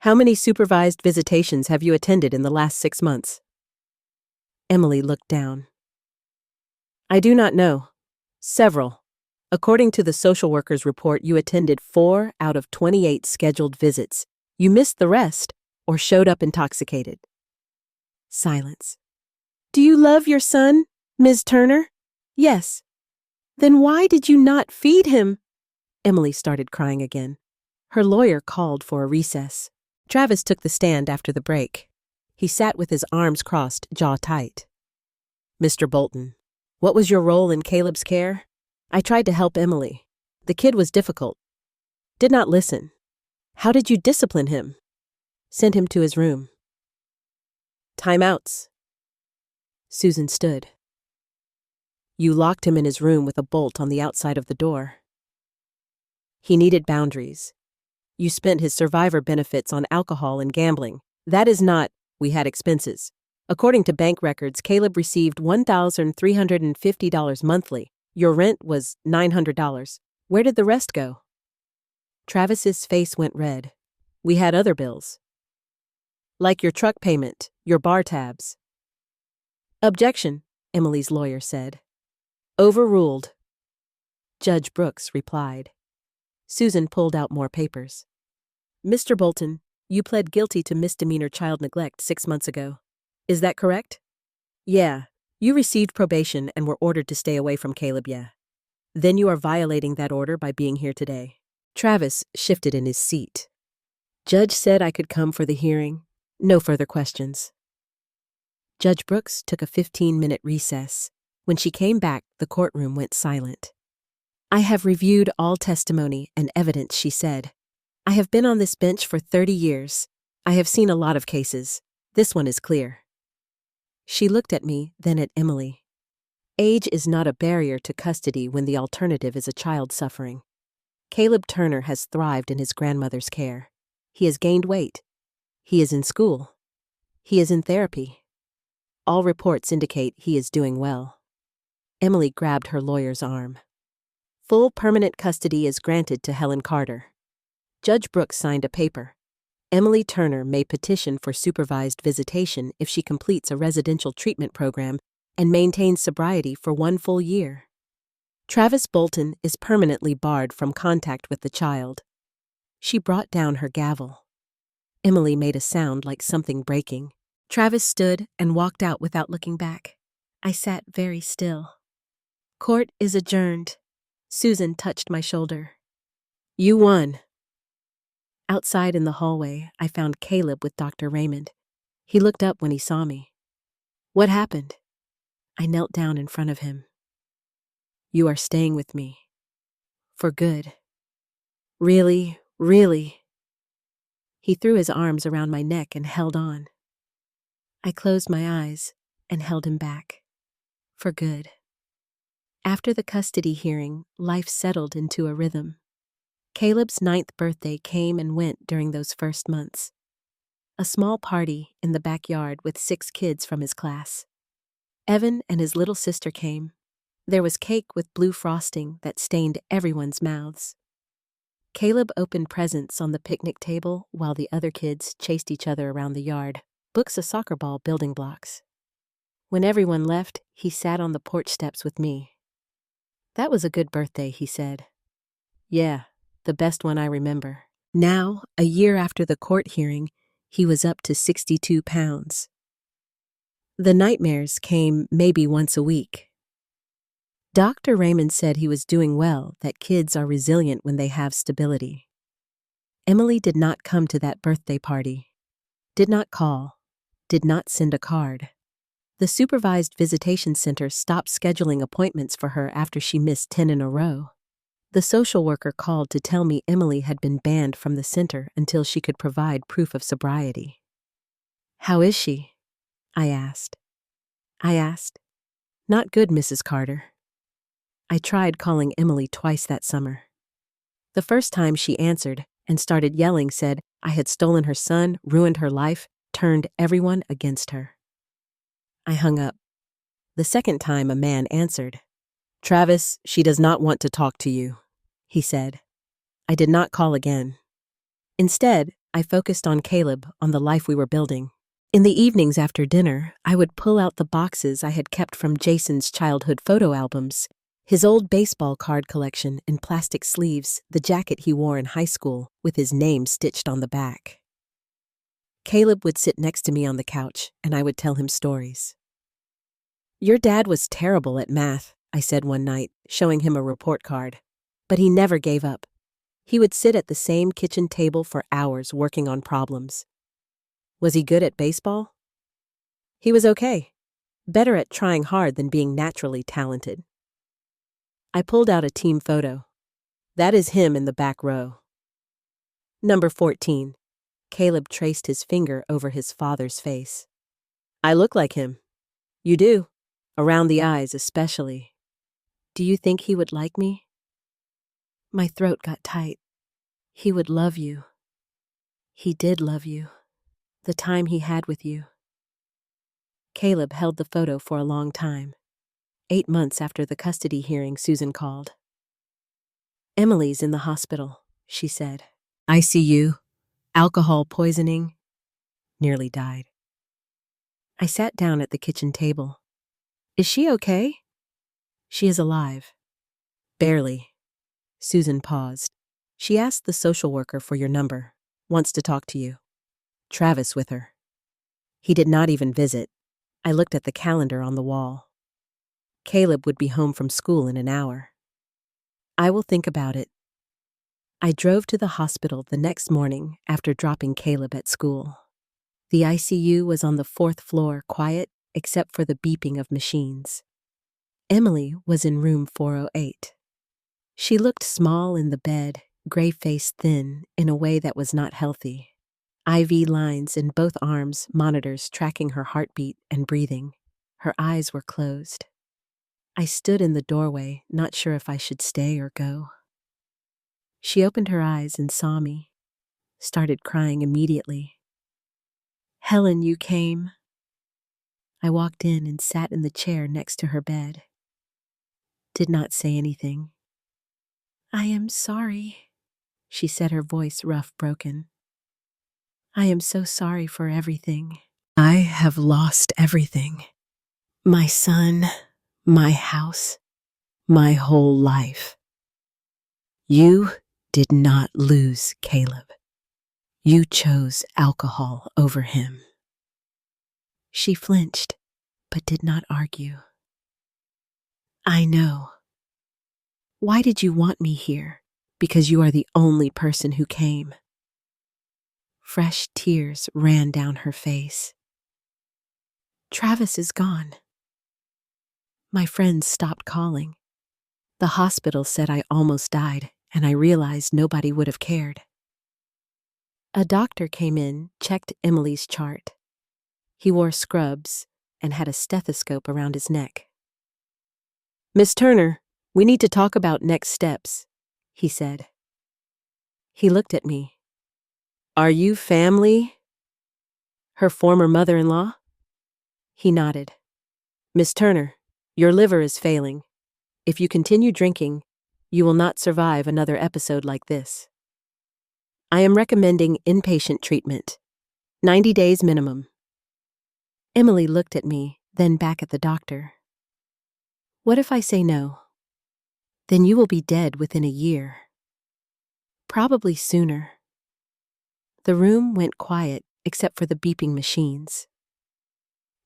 How many supervised visitations have you attended in the last 6 months? Emily looked down. I do not know. Several. According to the social worker's report, you attended 4 out of 28 scheduled visits. You missed the rest or showed up intoxicated. Silence. Do you love your son, Ms. Turner? Yes. Then why did you not feed him? Emily started crying again. Her lawyer called for a recess. Travis took the stand after the break. He sat with his arms crossed, jaw tight. Mr. Bolton, what was your role in Caleb's care? I tried to help Emily. The kid was difficult. Did not listen. How did you discipline him? Sent him to his room. Timeouts. Susan stood. You locked him in his room with a bolt on the outside of the door. He needed boundaries. You spent his survivor benefits on alcohol and gambling. That is not, we had expenses. According to bank records, Caleb received $1,350 monthly. Your rent was $900. Where did the rest go? Travis's face went red. We had other bills. Like your truck payment, your bar tabs. Objection, Emily's lawyer said. Overruled. Judge Brooks replied. Susan pulled out more papers. Mr. Bolton, you pled guilty to misdemeanor child neglect 6 months ago. Is that correct? Yeah. You received probation and were ordered to stay away from Caleb, yeah. Then you are violating that order by being here today. Travis shifted in his seat. Judge said I could come for the hearing. No further questions. Judge Brooks took a 15-minute recess. When she came back, the courtroom went silent. I have reviewed all testimony and evidence, she said. I have been on this bench for 30 years. I have seen a lot of cases. This one is clear. She looked at me, then at Emily. Age is not a barrier to custody when the alternative is a child suffering. Caleb Turner has thrived in his grandmother's care. He has gained weight. He is in school. He is in therapy. All reports indicate he is doing well. Emily grabbed her lawyer's arm. Full permanent custody is granted to Helen Carter. Judge Brooks signed a paper. Emily Turner may petition for supervised visitation if she completes a residential treatment program and maintains sobriety for 1 full year. Travis Bolton is permanently barred from contact with the child. She brought down her gavel. Emily made a sound like something breaking. Travis stood and walked out without looking back. I sat very still. Court is adjourned. Susan touched my shoulder. You won. Outside in the hallway, I found Caleb with Dr. Raymond. He looked up when he saw me. What happened? I knelt down in front of him. You are staying with me. For good. Really, really. He threw his arms around my neck and held on. I closed my eyes and held him back. For good. After the custody hearing, life settled into a rhythm. Caleb's 9th birthday came and went during those first months. A small party in the backyard with 6 kids from his class. Evan and his little sister came. There was cake with blue frosting that stained everyone's mouths. Caleb opened presents on the picnic table while the other kids chased each other around the yard, books of soccer ball building blocks. When everyone left, he sat on the porch steps with me. That was a good birthday, he said. Yeah, the best one I remember. Now, a year after the court hearing, he was up to 62 pounds. The nightmares came maybe once a week. Dr. Raymond said he was doing well, that kids are resilient when they have stability. Emily did not come to that birthday party, did not call, did not send a card. The supervised visitation center stopped scheduling appointments for her after she missed 10 in a row. The social worker called to tell me Emily had been banned from the center until she could provide proof of sobriety. "How is she?" I asked. "Not good, Mrs. Carter." I tried calling Emily twice that summer. The first time she answered and started yelling, said I had stolen her son, ruined her life, turned everyone against her. I hung up. The second time a man answered. "Travis, she does not want to talk to you," he said. I did not call again. Instead, I focused on Caleb, on the life we were building. In the evenings after dinner, I would pull out the boxes I had kept from Jason's childhood photo albums, his old baseball card collection in plastic sleeves, the jacket he wore in high school with his name stitched on the back. Caleb would sit next to me on the couch, and I would tell him stories. "Your dad was terrible at math," I said one night, showing him a report card. But he never gave up. He would sit at the same kitchen table for hours working on problems. Was he good at baseball? He was okay. Better at trying hard than being naturally talented. I pulled out a team photo. That is him in the back row. Number 14. Caleb traced his finger over his father's face. "I look like him." "You do. Around the eyes especially." "Do you think he would like me?" My throat got tight. "He would love you. He did love you. The time he had with you." Caleb held the photo for a long time. 8 months after the custody hearing, Susan called. "Emily's in the hospital," she said. "ICU, alcohol poisoning, nearly died." I sat down at the kitchen table. "Is she okay?" "She is alive." "Barely." Susan paused. "She asked the social worker for your number. Wants to talk to you. Travis with her." He did not even visit. I looked at the calendar on the wall. Caleb would be home from school in an hour. "I will think about it." I drove to the hospital the next morning after dropping Caleb at school. The ICU was on the 4th floor, quiet except for the beeping of machines. Emily was in room 408. She looked small in the bed, gray-faced thin, in a way that was not healthy. IV lines in both arms, monitors tracking her heartbeat and breathing. Her eyes were closed. I stood in the doorway, not sure if I should stay or go. She opened her eyes and saw me, started crying immediately. "Helen, you came." I walked in and sat in the chair next to her bed. Did not say anything. "I am sorry," she said, her voice rough, broken. "I am so sorry for everything. I have lost everything. My son, my house, my whole life. You did not lose Caleb. You chose alcohol over him." She flinched, but did not argue. "I know. Why did you want me here? Because you are the only person who came." Fresh tears ran down her face. "Travis is gone." My friends stopped calling. The hospital said I almost died, and I realized nobody would have cared. A doctor came in, checked Emily's chart. He wore scrubs and had a stethoscope around his neck. "Miss Turner, we need to talk about next steps," he said. He looked at me. "Are you family? Her former mother-in-law?" He nodded. "Miss Turner, your liver is failing. If you continue drinking, you will not survive another episode like this. I am recommending inpatient treatment. 90 days minimum." Emily looked at me, then back at the doctor. "What if I say no?" "Then you will be dead within a year." "Probably sooner." The room went quiet except for the beeping machines.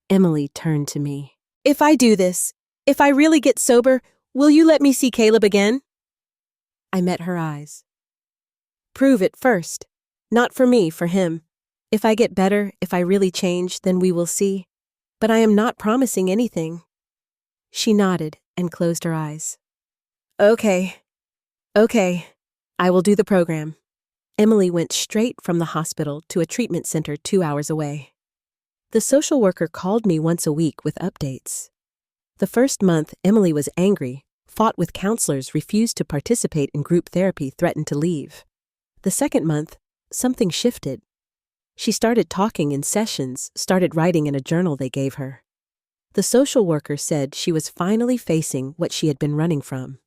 Emily turned to me. "If I do this, if I really get sober, will you let me see Caleb again?" I met her eyes. "Prove it first. Not for me, for him. If I get better, if I really change, then we will see." But I am not promising anything. She nodded and closed her eyes. Okay. I will do the program. Emily went straight from the hospital to a treatment center 2 hours away. The social worker called me once a week with updates. The first month, Emily was angry, fought with counselors, refused to participate in group therapy, threatened to leave. The second month, something shifted. She started talking in sessions, started writing in a journal they gave her. The social worker said she was finally facing what she had been running from.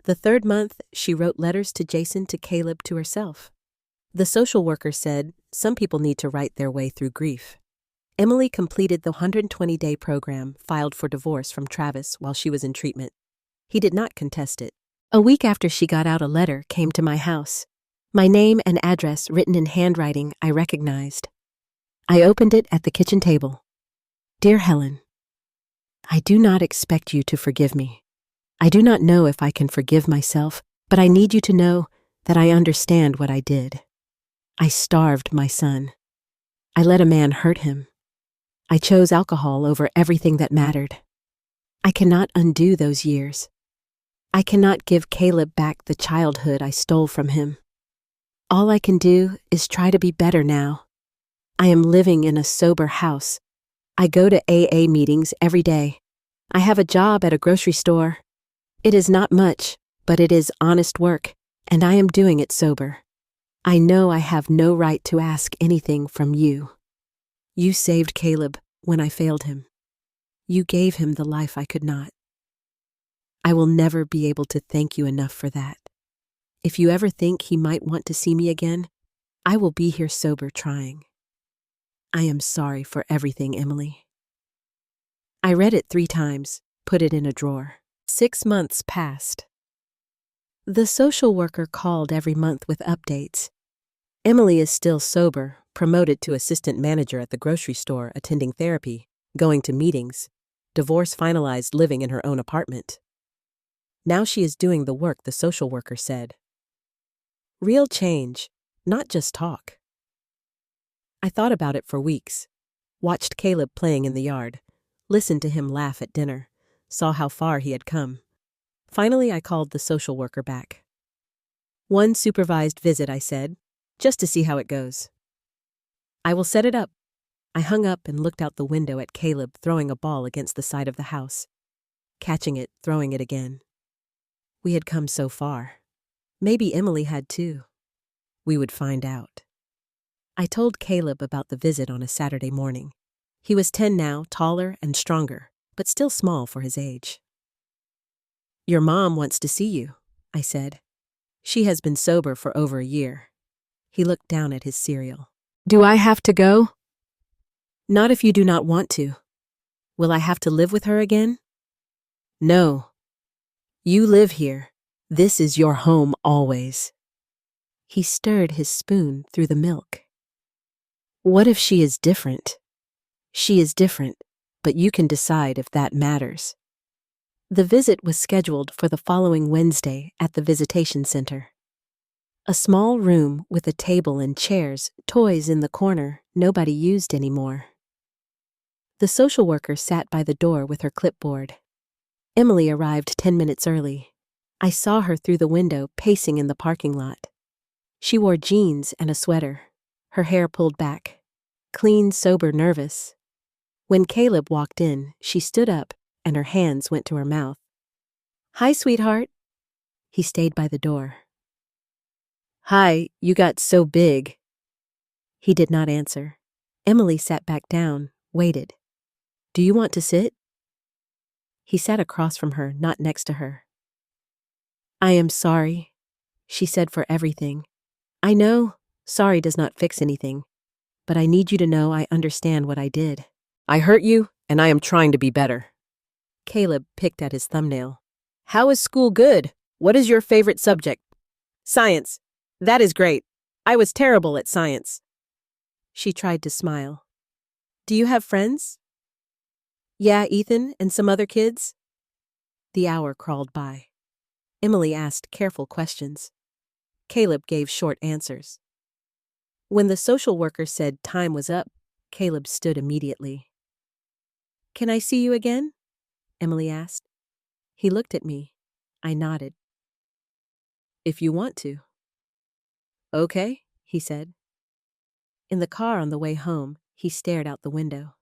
The third month, she wrote letters to Jason, to Caleb, to herself. The social worker said some people need to write their way through grief. Emily completed the 120-day program, filed for divorce from Travis while she was in treatment. He did not contest it. A week after she got out, a letter came to my house. My name and address written in handwriting I recognized. I opened it at the kitchen table. Dear Helen, I do not expect you to forgive me. I do not know if I can forgive myself, but I need you to know that I understand what I did. I starved my son. I let a man hurt him. I chose alcohol over everything that mattered. I cannot undo those years. I cannot give Caleb back the childhood I stole from him. All I can do is try to be better now. I am living in a sober house. I go to AA meetings every day. I have a job at a grocery store. It is not much, but it is honest work, and I am doing it sober. I know I have no right to ask anything from you. You saved Caleb when I failed him. You gave him the life I could not. I will never be able to thank you enough for that. If you ever think he might want to see me again, I will be here sober trying. I am sorry for everything, Emily. I read it 3 times, put it in a drawer. 6 months passed. The social worker called every month with updates. Emily is still sober, promoted to assistant manager at the grocery store, attending therapy, going to meetings, divorce finalized, living in her own apartment. Now she is doing the work the social worker said. Real change, not just talk. I thought about it for weeks, watched Caleb playing in the yard, listened to him laugh at dinner, saw how far he had come. Finally, I called the social worker back. 1 supervised visit, I said, just to see how it goes. I will set it up. I hung up and looked out the window at Caleb throwing a ball against the side of the house, catching it, throwing it again. We had come so far. Maybe Emily had too. We would find out. I told Caleb about the visit on a Saturday morning. He was 10 now, taller and stronger, but still small for his age. Your mom wants to see you, I said. She has been sober for over a year. He looked down at his cereal. Do I have to go? Not if you do not want to. Will I have to live with her again? No. You live here. This is your home always. He stirred his spoon through the milk. What if she is different? She is different, but you can decide if that matters. The visit was scheduled for the following Wednesday at the visitation center. A small room with a table and chairs, toys in the corner, nobody used anymore. The social worker sat by the door with her clipboard. Emily arrived 10 minutes early. I saw her through the window pacing in the parking lot. She wore jeans and a sweater, her hair pulled back. Clean, sober, nervous. When Caleb walked in, she stood up and her hands went to her mouth. Hi, sweetheart. He stayed by the door. Hi, you got so big. He did not answer. Emily sat back down, waited. Do you want to sit? He sat across from her, not next to her. I am sorry, she said, for everything. I know, sorry does not fix anything, but I need you to know I understand what I did. I hurt you, and I am trying to be better. Caleb picked at his thumbnail. How is school good? What is your favorite subject? Science. That is great. I was terrible at science. She tried to smile. Do you have friends? Yeah, Ethan and some other kids. The hour crawled by. Emily asked careful questions. Caleb gave short answers. When the social worker said time was up, Caleb stood immediately. Can I see you again? Emily asked. He looked at me. I nodded. If you want to. Okay, he said. In the car on the way home, he stared out the window.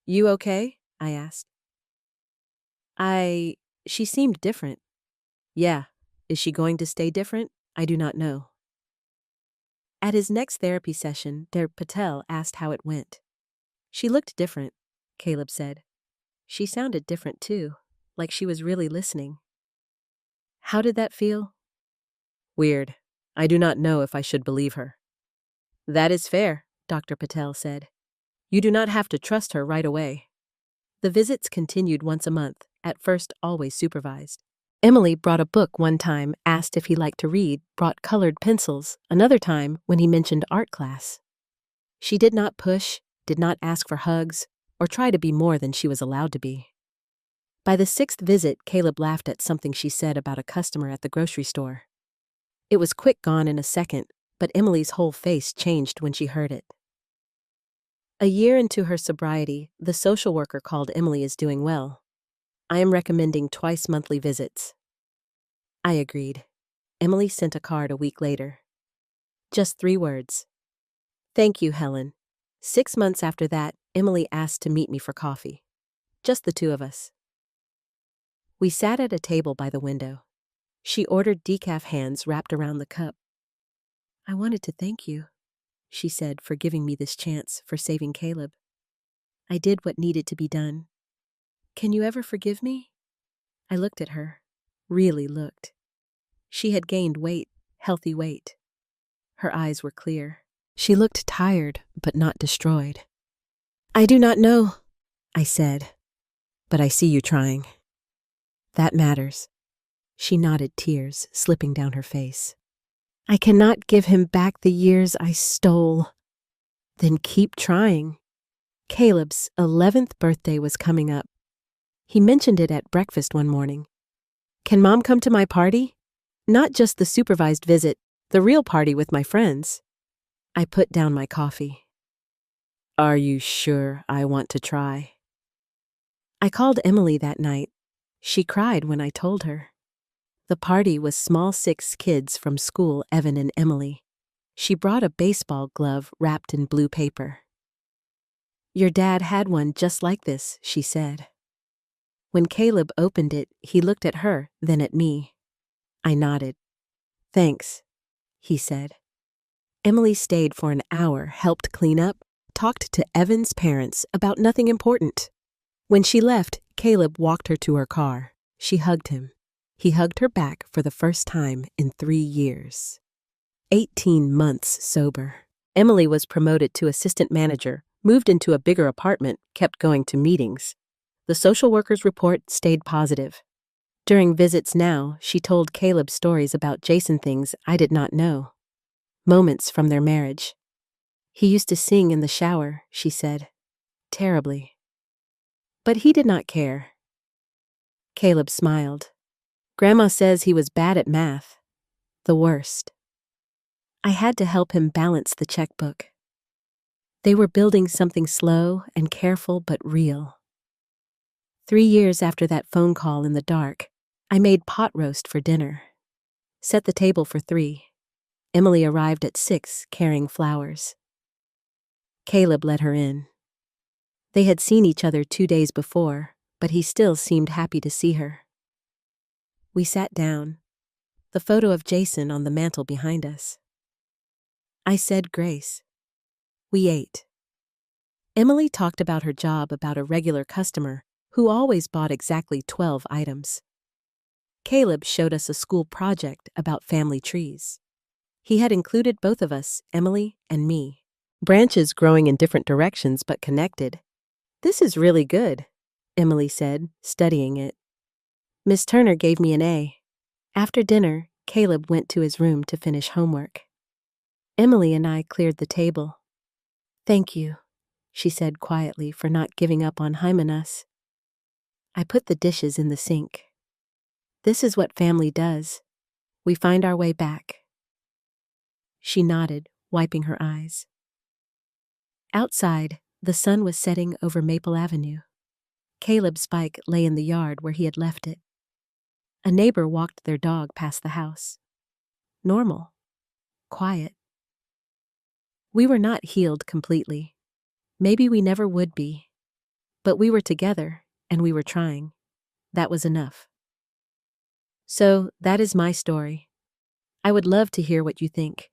You okay? I asked. She seemed different. Yeah. Is she going to stay different? I do not know. At his next therapy session, Patel asked how it went. She looked different, Caleb said. She sounded different too, like she was really listening. How did that feel? Weird. I do not know if I should believe her. That is fair, Dr. Patel said. You do not have to trust her right away. The visits continued once a month, at first always supervised. Emily brought a book one time, asked if he liked to read, brought colored pencils, another time when he mentioned art class. She did not push, did not ask for hugs, or try to be more than she was allowed to be. By the 6th visit, Caleb laughed at something she said about a customer at the grocery store. It was quick gone in a second, but Emily's whole face changed when she heard it. A year into her sobriety, the social worker called Emily is doing well. I am recommending twice monthly visits. I agreed. Emily sent a card a week later. Just 3 words. Thank you, Helen. 6 months after that, Emily asked to meet me for coffee. Just the 2 of us. We sat at a table by the window. She ordered decaf hands wrapped around the cup. I wanted to thank you, she said, for giving me this chance, for saving Caleb. I did what needed to be done. Can you ever forgive me? I looked at her. Really looked. She had gained weight, healthy weight. Her eyes were clear. She looked tired, but not destroyed. I do not know, I said, but I see you trying. That matters. She nodded, tears slipping down her face. I cannot give him back the years I stole. Then keep trying. Caleb's 11th birthday was coming up. He mentioned it at breakfast one morning. Can Mom come to my party? Not just the supervised visit, the real party with my friends. I put down my coffee. Are you sure I want to try? I called Emily that night. She cried when I told her. The party was small 6 kids from school, Evan and Emily. She brought a baseball glove wrapped in blue paper. Your dad had one just like this, she said. When Caleb opened it, he looked at her, then at me. I nodded. Thanks, he said. Emily stayed for an hour, helped clean up, talked to Evan's parents about nothing important. When she left, Caleb walked her to her car. She hugged him. He hugged her back for the first time in 3 years. 18 months sober. Emily was promoted to assistant manager, moved into a bigger apartment, kept going to meetings. The social worker's report stayed positive. During visits now, she told Caleb stories about Jason, things I did not know. Moments from their marriage. He used to sing in the shower, she said. Terribly. But he did not care. Caleb smiled. Grandma says he was bad at math. The worst. I had to help him balance the checkbook. They were building something slow and careful but real. 3 years after that phone call in the dark, I made pot roast for dinner. Set the table for 3. Emily arrived at 6 carrying flowers. Caleb let her in. They had seen each other 2 days before, but he still seemed happy to see her. We sat down, the photo of Jason on the mantel behind us. I said grace. We ate. Emily talked about her job, about a regular customer who always bought exactly 12 items. Caleb showed us a school project about family trees. He had included both of us, Emily and me. Branches growing in different directions but connected. This is really good, Emily said, studying it. Miss Turner gave me an A. After dinner, Caleb went to his room to finish homework. Emily and I cleared the table. Thank you, she said quietly, for not giving up on Hymenaeus. I put the dishes in the sink. This is what family does. We find our way back. She nodded, wiping her eyes. Outside, The sun was setting over Maple Avenue. Caleb's bike lay in the yard where he had left it. A neighbor walked their dog past the house. Normal. Quiet. We were not healed completely. Maybe we never would be. But we were together, and we were trying. That was enough. So, that is my story. I would love to hear what you think.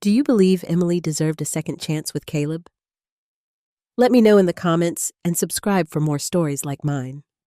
Do you believe Emily deserved a second chance with Caleb? Let me know in the comments and subscribe for more stories like mine.